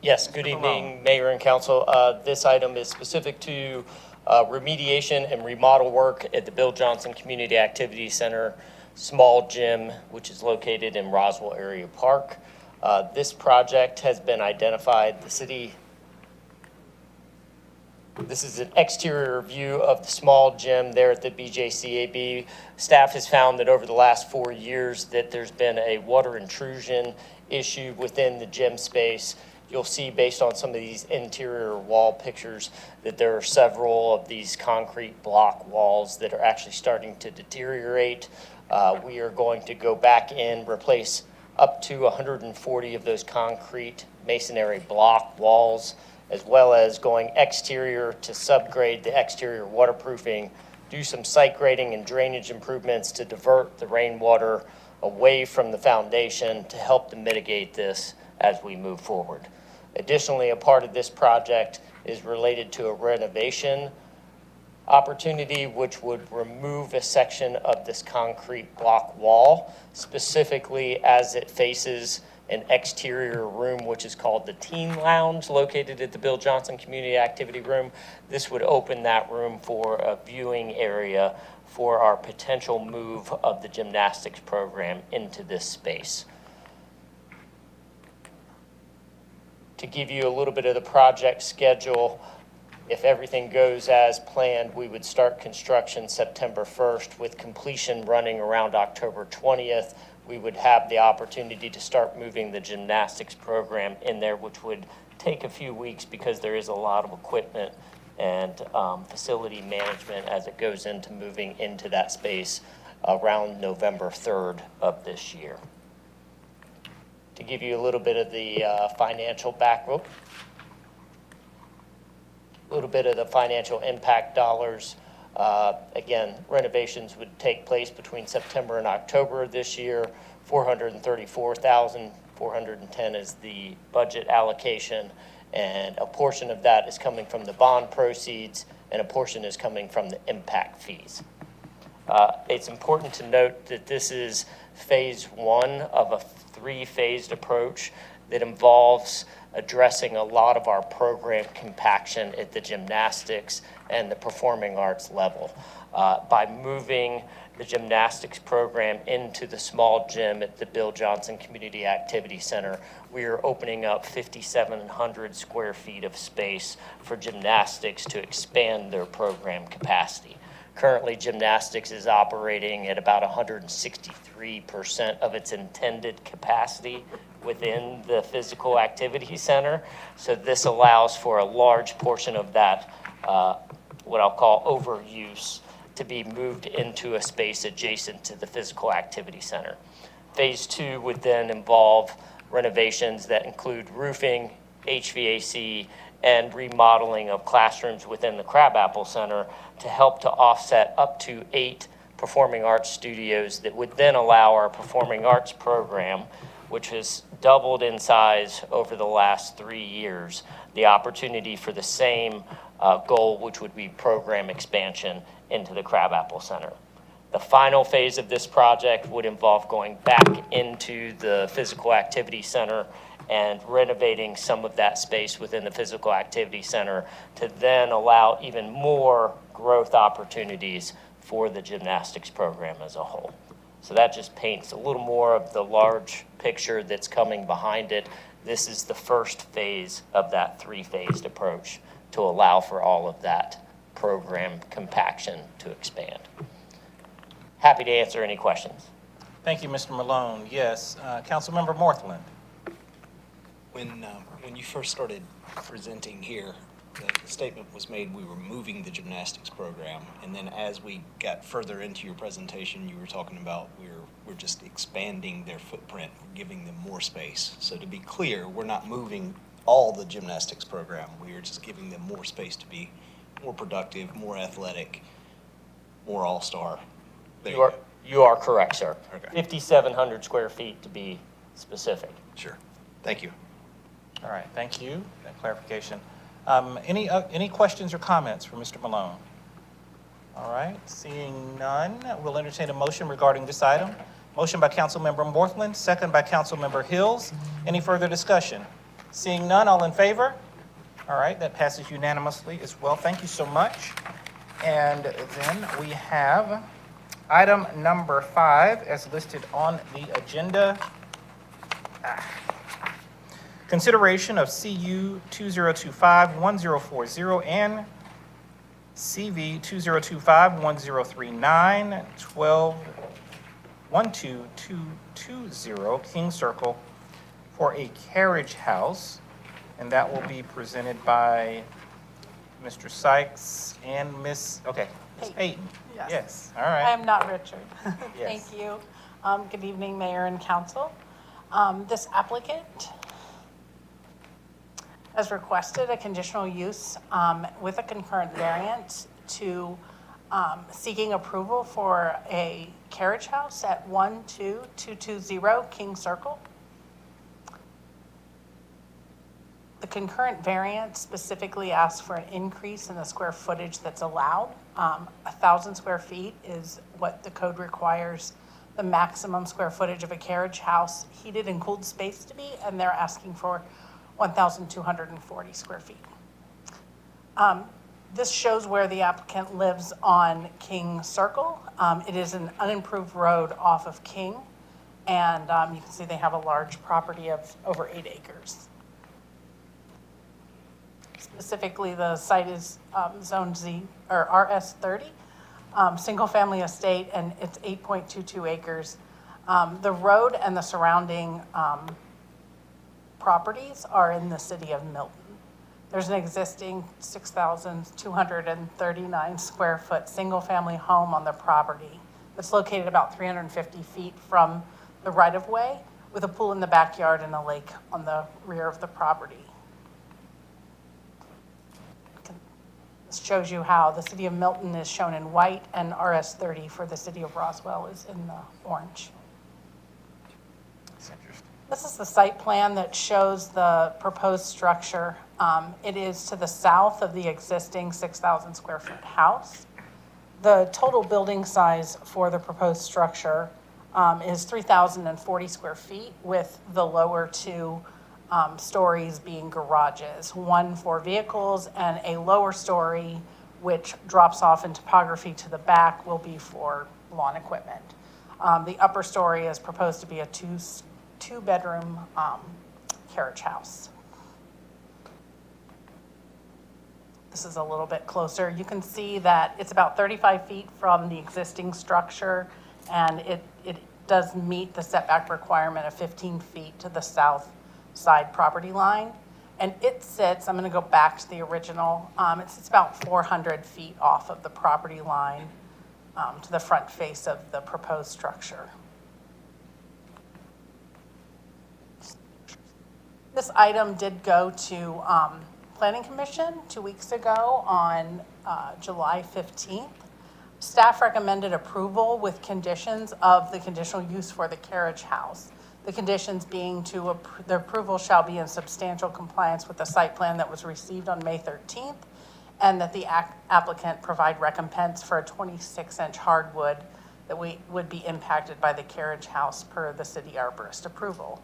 Yes, good evening, Mayor and Council. This item is specific to remediation and remodel work at the Bill Johnson Community Activity Center small gym, which is located in Roswell Area Park. This project has been identified. The city, this is an exterior view of the small gym there at the BJCAB. Staff has found that over the last 4 years that there's been a water intrusion issue within the gym space. You'll see based on some of these interior wall pictures that there are several of these concrete block walls that are actually starting to deteriorate. We are going to go back in, replace up to 140 of those concrete masonry block walls, as well as going exterior to subgrade the exterior waterproofing, do some site grading and drainage improvements to divert the rainwater away from the foundation to help to mitigate this as we move forward. Additionally, a part of this project is related to a renovation opportunity, which would remove a section of this concrete block wall, specifically as it faces an exterior room, which is called the Teen Lounge, located at the Bill Johnson Community Activity Room. This would open that room for a viewing area for our potential move of the gymnastics program into this space. To give you a little bit of the project schedule, if everything goes as planned, we would start construction September 1st with completion running around October 20th. We would have the opportunity to start moving the gymnastics program in there, which would take a few weeks because there is a lot of equipment and facility management as it goes into moving into that space around November 3rd of this year. To give you a little bit of the financial background, a little bit of the financial impact dollars. Again, renovations would take place between September and October of this year. $434,410 is the budget allocation, and a portion of that is coming from the bond proceeds, and a portion is coming from the impact fees. It's important to note that this is phase one of a three-phased approach that involves addressing a lot of our program compaction at the gymnastics and the performing arts level. By moving the gymnastics program into the small gym at the Bill Johnson Community Activity Center, we are opening up 5,700 square feet of space for gymnastics to expand their program capacity. Currently, gymnastics is operating at about 163% of its intended capacity within the physical activity center. So this allows for a large portion of that, what I'll call overuse, to be moved into a space adjacent to the physical activity center. Phase two would then involve renovations that include roofing, HVAC, and remodeling of classrooms within the Crabapple Center to help to offset up to 8 performing arts studios that would then allow our performing arts program, which has doubled in size over the last 3 years, the opportunity for the same goal, which would be program expansion into the Crabapple Center. The final phase of this project would involve going back into the physical activity center and renovating some of that space within the physical activity center to then allow even more growth opportunities for the gymnastics program as a whole. So that just paints a little more of the large picture that's coming behind it. This is the first phase of that three-phased approach to allow for all of that program compaction to expand. Happy to answer any questions. Thank you, Mr. Malone. Yes, Councilmember Morthland. When you first started presenting here, the statement was made we were moving the gymnastics program, and then as we got further into your presentation, you were talking about we're just expanding their footprint, giving them more space. So to be clear, we're not moving all the gymnastics program. We are just giving them more space to be more productive, more athletic, more all-star. You are correct, sir. Okay. 5,700 square feet to be specific. Sure. Thank you. All right, thank you, that clarification. Any questions or comments for Mr. Malone? All right, seeing none, we'll entertain a motion regarding this item. Motion by Councilmember Morthland, second by Councilmember Hills. Any further discussion? Seeing none, all in favor? All right, that passes unanimously as well. Thank you so much. And then we have item number 5 as listed on the agenda. Consideration of CU 2025-1040 and CV 2025-1039, 12220 King Circle for a carriage house. And that will be presented by Mr. Sykes and Ms. Payton. Yes. Yes, all right. I am not Richard. Yes. Thank you. Good evening, Mayor and Council. This applicant has requested a conditional use with a concurrent variance to seeking approval for a carriage house at 12220 King Circle. The concurrent variance specifically asks for an increase in the square footage that's allowed. 1,000 square feet is what the code requires the maximum square footage of a carriage house heated and cooled space to be, and they're asking for 1,240 square feet. This shows where the applicant lives on King Circle. It is an unimproved road off of King, and you can see they have a large property of over 8 acres. Specifically, the site is Zone Z, or RS30, single-family estate, and it's 8.22 acres. The road and the surrounding properties are in the city of Milton. There's an existing 6,239 square foot single-family home on the property that's located about 350 feet from the right-of-way, with a pool in the backyard and a lake on the rear of the property. This shows you how the city of Milton is shown in white and RS30 for the city of Roswell is in the orange. This is the site plan that shows the proposed structure. It is to the south of the existing 6,000 square foot house. The total building size for the proposed structure is 3,040 square feet, with the lower two stories being garages, one for vehicles, and a lower story, which drops off in topography to the back, will be for lawn equipment. The upper story is proposed to be a two-bedroom carriage house. This is a little bit closer. You can see that it's about 35 feet from the existing structure, and it does meet the setback requirement of 15 feet to the south side property line. And it sits, I'm going to go back to the original, it sits about 400 feet off of the property line to the front face of the proposed structure. This item did go to Planning Commission 2 weeks ago on July 15th. Staff recommended approval with conditions of the conditional use for the carriage house. The conditions being the approval shall be in substantial compliance with the site plan that was received on May 13th, and that the applicant provide recompense for a 26-inch hardwood that would be impacted by the carriage house per the city arborist approval.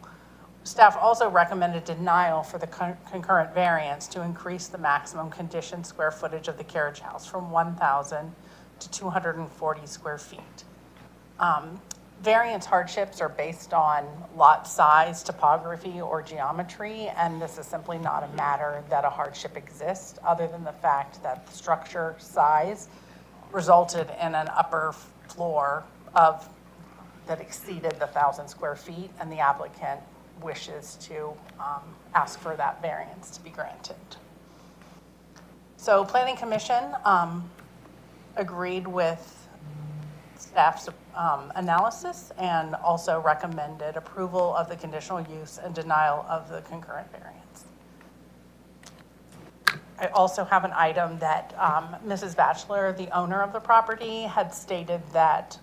Staff also recommended denial for the concurrent variance to increase the maximum conditioned square footage of the carriage house from 1,000 to 240 square feet. Variance hardships are based on lot size, topography, or geometry, and this is simply not a matter that a hardship exists, other than the fact that the structure size resulted in an upper floor that exceeded the 1,000 square feet, and the applicant wishes to ask for that variance to be granted. So Planning Commission agreed with staff's analysis and also recommended approval of the conditional use and denial of the concurrent variance. I also have an item that Mrs. Batchelor, the owner of the property, had stated that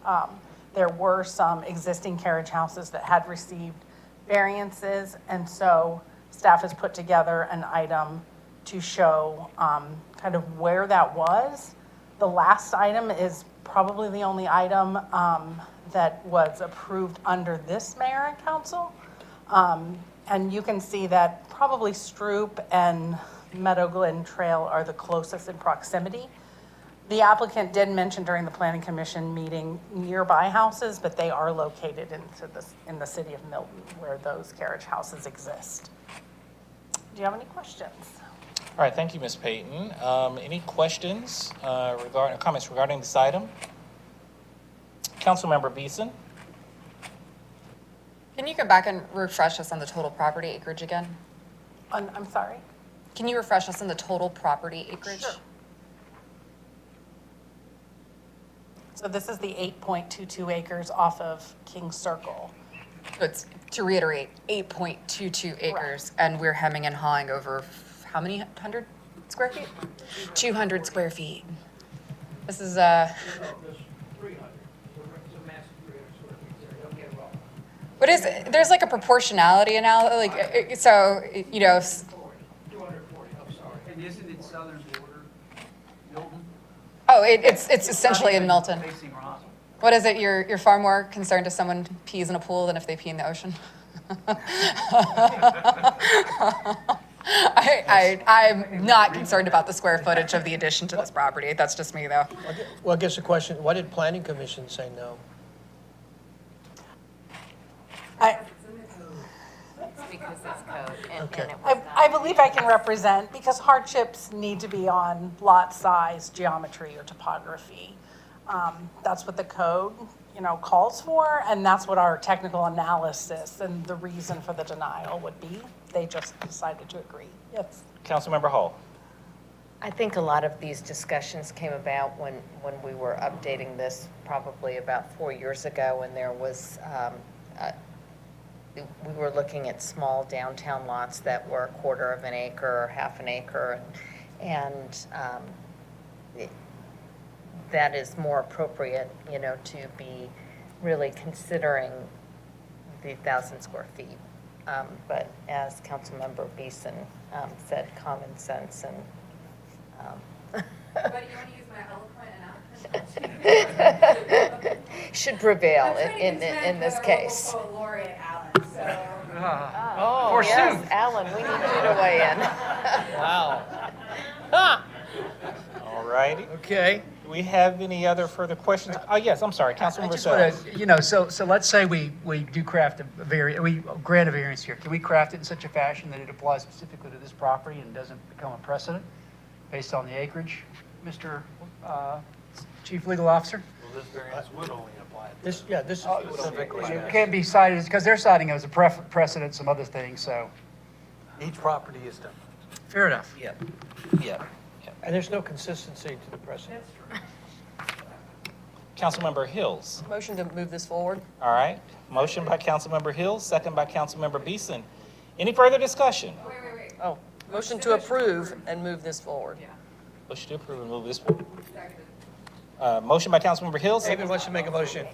there were some existing carriage houses that had received variances, and so staff has put together an item to show kind of where that was. The last item is probably the only item that was approved under this mayor and council. And you can see that probably Stroop and Meadow Glen Trail are the closest in proximity. The applicant did mention during the Planning Commission meeting nearby houses, but they are located in the city of Milton where those carriage houses exist. Do you have any questions? All right, thank you, Ms. Payton. Any questions regarding, comments regarding this item? Councilmember Beeson? Can you go back and refresh us on the total property acreage again? I'm sorry? Can you refresh us on the total property acreage? Sure. So this is the 8.22 acres off of King Circle. It's, to reiterate, 8.22 acres, and we're hemming and hawing over how many 100 square feet? 200 square feet. This is, what is, there's like a proportionality analysis, like, so, you know, 240, I'm sorry. And isn't it southern border, Milton? oh, it's essentially in Milton. Facing Roswell. What is it, you're far more concerned if someone pees in a pool than if they pee in the ocean? I'm not concerned about the square footage of the addition to this property. That's just me, though. Well, I guess the question, why did planning commission say no? Because it's code, and Okay. I believe I can represent, because hardships need to be on lot size, geometry, or topography. That's what the code, calls for, and that's what our technical analysis and the reason for the denial would be. They just decided to agree. Yes. Councilmember Hall. I think a lot of these discussions came about when we were updating this probably about 4 years ago, and there was, we were looking at small downtown lots that were 1/4 of an acre or 1/2 an acre, and that is more appropriate, to be really considering the 1,000 square feet. But as Councilmember Beeson said, common sense and But you want to use my eloquent analysis? should prevail in this case. Oh, Yes, Alan, we need you to weigh in. Wow. All righty. Okay. Do we have any other further questions? Oh, yes, I'm sorry, I Councilmember just Sells. want to, so let's say we do craft we grant a variance here. Can we craft it in such a fashion that it applies specifically to this property and doesn't become a precedent based on the acreage, Mr. Chief Legal Officer? Well, this variance would only apply. This is specifically. It can't be cited, because they're citing it as a precedent, some other things, so. Each property is different. Fair enough. Yeah, yeah. And there's no consistency to the precedent. Councilmember Hills. Motion to move this forward? All right. Motion by Councilmember Hills, second by Councilmember Beeson. Any further discussion? Oh, motion to approve and move this forward. Motion to approve and move this forward. Motion by Councilmember Hills. David wants to make a motion.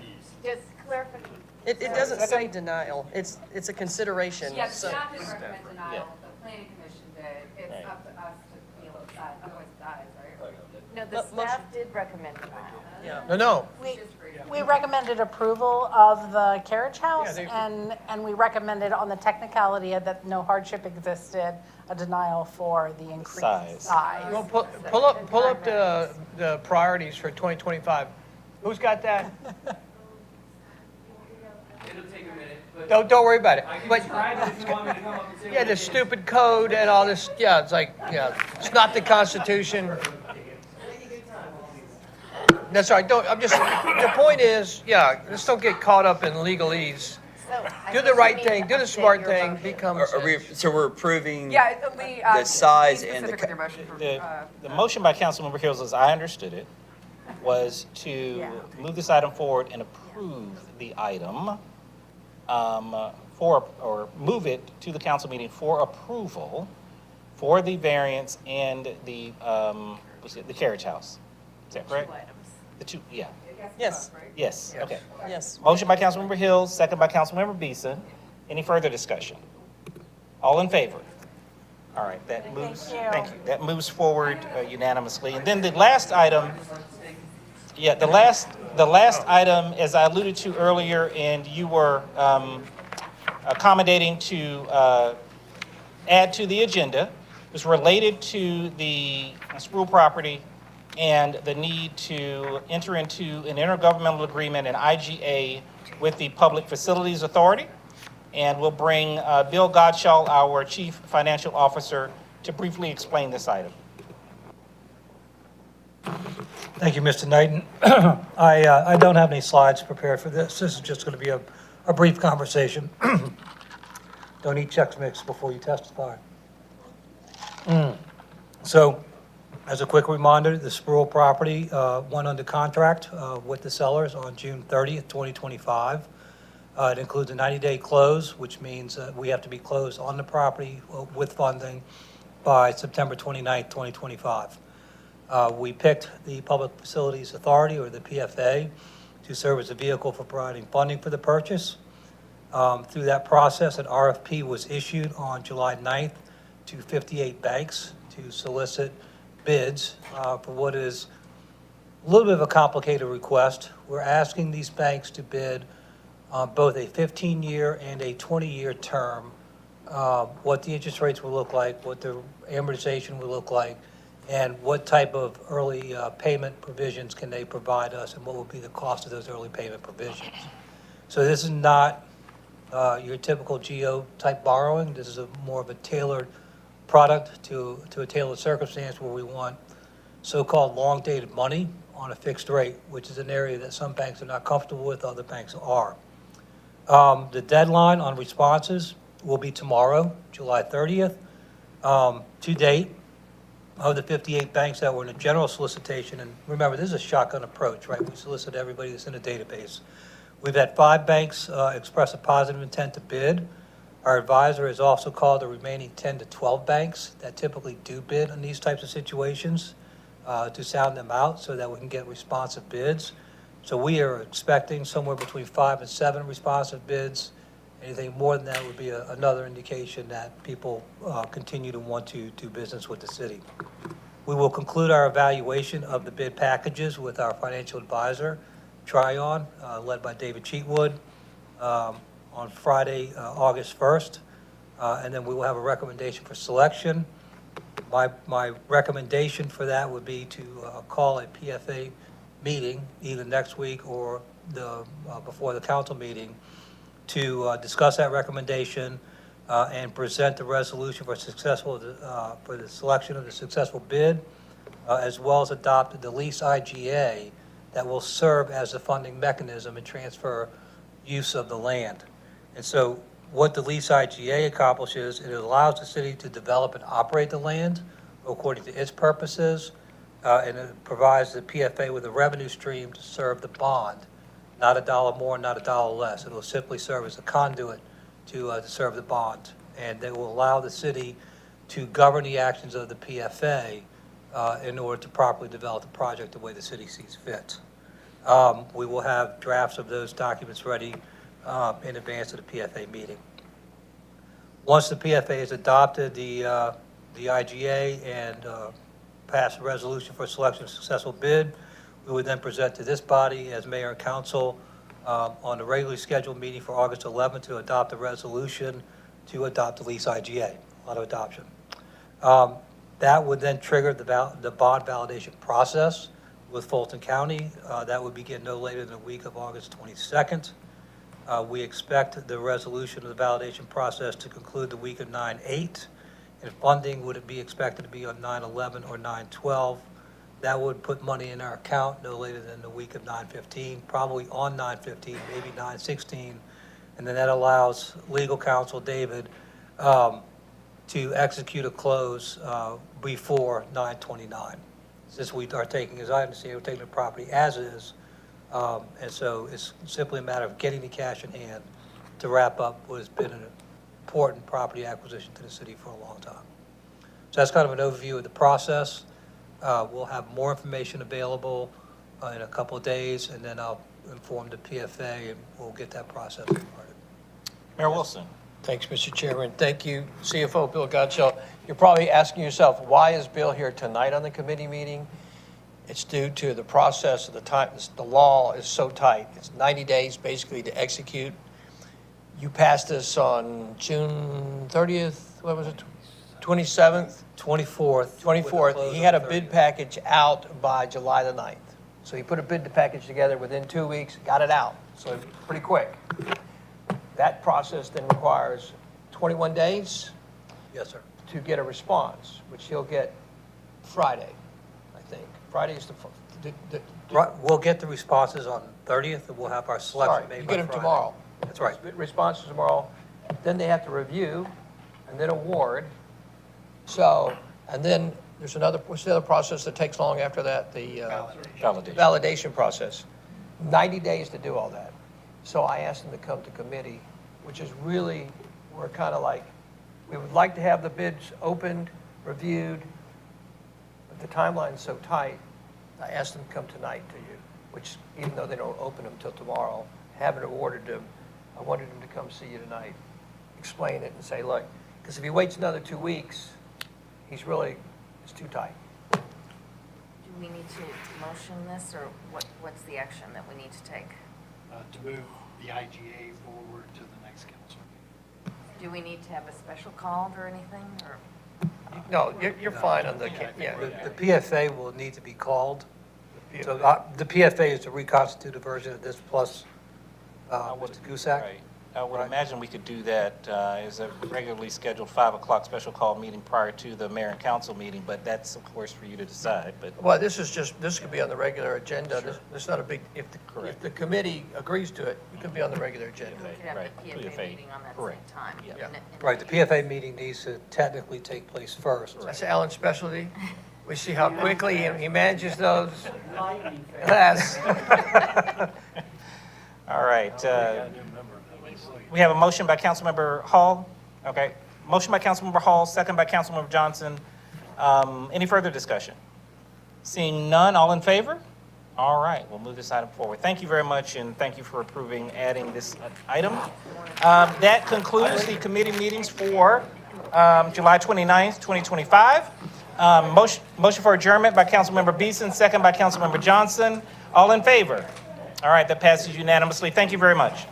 Just clarification. It doesn't say denial, it's a consideration, Yes, so. staff didn't recommend Yeah. denial, the planning commission did. It's up to us to feel outside, otherwise it dies, right? No, the Motion. staff did recommend denial. Yeah. No. We recommended approval of the carriage house, they- and we recommended on the technicality that no hardship existed, a denial for the increased Size. size. Well, pull up the priorities for 2025. Who's got that? It'll take a minute, but Don't worry about it. I can But, describe it if you want me to come up and say. yeah, the stupid code and all this, yeah, it's like, yeah, it's not the Constitution. That's all right, the point is, yeah, let's don't get caught up in legalese. Do the right thing, do the smart thing, be common sense. So we're approving Yeah, Lee, the size be and specific with your motion for, The motion by Councilmember Hills, as I understood it, was to move this item forward and approve the item or move it to the council meeting for approval for the variance and the carriage house. Is that correct? The two, yeah. Yes, Yes, okay. yes. Motion by Councilmember Hills, second by Councilmember Beeson. Any further discussion? All in favor? All right, that moves, thank you. That moves forward unanimously. And then the last item, the last item, as I alluded to earlier, and you were accommodating to add to the agenda, was related to the Spruill property and the need to enter into an intergovernmental agreement, an IGA, with the Public Facilities Authority. And we'll bring Bill Godshall, our Chief Financial Officer, to briefly explain this item. Thank you, Mr. Knighton. I don't have any slides prepared for this. This is just going to be a brief conversation. Don't eat Chex Mix before you testify. So, as a quick reminder, the Spruill property went under contract with the sellers on June 30th, 2025. It includes a 90-day close, which means we have to be closed on the property with funding by September 29th, 2025. We picked the Public Facilities Authority, or the PFA, to serve as a vehicle for providing funding for the purchase. Through that process, an RFP was issued on July 9th to 58 banks to solicit bids for what is a little bit of a complicated request. We're asking these banks to bid on both a 15-year and a 20-year term, what the interest rates will look like, what the amortization will look like, and what type of early payment provisions can they provide us, and what will be the cost of those early payment provisions. So this is not your typical GO-type borrowing. This is more of a tailored product to a tailored circumstance where we want so-called long-dated money on a fixed rate, which is an area that some banks are not comfortable with, other banks are. The deadline on responses will be tomorrow, July 30th. To date, of the 58 banks that were in a general solicitation, and remember, this is a shotgun approach, right? We solicit everybody that's in a database. We've had 5 banks express a positive intent to bid. Our advisor has also called the remaining 10 to 12 banks that typically do bid on these types of situations to sound them out so that we can get responsive bids. So we are expecting somewhere between 5 and 7 responsive bids. Anything more than that would be another indication that people continue to want to do business with the city. We will conclude our evaluation of the bid packages with our financial advisor, Tryon, led by David Cheatwood, on Friday, August 1st. And then we will have a recommendation for selection. My recommendation for that would be to call a PFA meeting either next week or before the council meeting to discuss that recommendation and present the resolution for for the selection of the successful bid, as well as adopt the lease IGA that will serve as the funding mechanism and transfer use of the land. And so what the lease IGA accomplishes, it allows the city to develop and operate the land according to its purposes, and it provides the PFA with a revenue stream to serve the bond. Not $1 more, not $1 less. It will simply serve as a conduit to serve the bond. And they will allow the city to govern the actions of the PFA in order to properly develop the project the way the city sees fit. We will have drafts of those documents ready in advance of the PFA meeting. Once the PFA is adopted, the IGA, and pass a resolution for selection of successful bid, we would then present to this body as mayor and council on the regularly scheduled meeting for August 11th to adopt a resolution to adopt the lease IGA, a lot of adoption. That would then trigger the bond validation process with Fulton County. That would begin no later than the week of August 22nd. We expect the resolution of the validation process to conclude the week of 9/8, and funding would be expected to be on 9/11 or 9/12. That would put money in our account no later than the week of 9/15, probably on 9/15, maybe 9/16, and then that allows legal counsel David to execute a close before 9/29. Since we are taking, as I understand, we're taking the property as is, and so it's simply a matter of getting the cash in hand to wrap up what has been an important property acquisition to the city for a long time. So that's kind of an overview of the process. We'll have more information available in a couple of days, and then I'll inform the PFA, and we'll get that process started. Mayor Wilson. Thanks, Mr. Chairman. Thank you, CFO Bill Godshall. You're probably asking yourself, why is Bill here tonight on the committee meeting? It's due to the process of the time. The law is so tight. It's 90 days basically to execute. You passed this on June 30th, what was it, 27th? 24th. 24th. He had a bid package out by July the 9th. So he put a bid package together within 2 weeks, got it out. So pretty quick. That process then requires 21 days Yes, sir. to get a response, which he'll get Friday, I think. Friday is Right, we'll get the responses on 30th, and we'll have our selection made you by get them Friday. tomorrow. That's right. Responses tomorrow. Then they have to review and then award. So, and then there's what's the other process that takes long after that? The validation process. 90 days to do all that. So I asked them to come to committee, which is really, we're kind of like, we would like to have the bids opened, reviewed, but the timeline's so tight, I asked them to come tonight to you, which even though they don't open them till tomorrow, haven't ordered them, I wanted them to come see you tonight, explain it and say, look, because if he waits another 2 weeks, it's too tight. Do we need to motion this, or what's the action that we need to take? To move the IGA forward to the next council. Do we need to have a special call or anything, or? No, you're fine on the, yeah. The PFA will need to be called. So the PFA is the reconstituted version of this plus Mr. Gusak. Right. I would imagine we could do that as a regularly scheduled 5 o'clock special call meeting prior to the mayor and council meeting, but that's, of course, for you to decide. But Well, this could be on the regular agenda. This is not a big, if the committee agrees to it, it could be on the regular agenda. We could have Right. the PFA meeting on that same time. Yeah. Right, the PFA meeting needs to technically take place first. That's Alan's specialty. We see how quickly he manages those. Yes. All right. We have a motion by Councilmember Hall. Okay. Motion by Councilmember Hall, second by Councilmember Johnson. Any further discussion? Seeing none, all in favor? All right, we'll move this item forward. Thank you very much, and thank you for approving adding this item. That concludes the committee meetings for July 29th, 2025. Motion for adjournment by Councilmember Beeson, second by Councilmember Johnson. All in favor? All right, that passes unanimously. Thank you very much.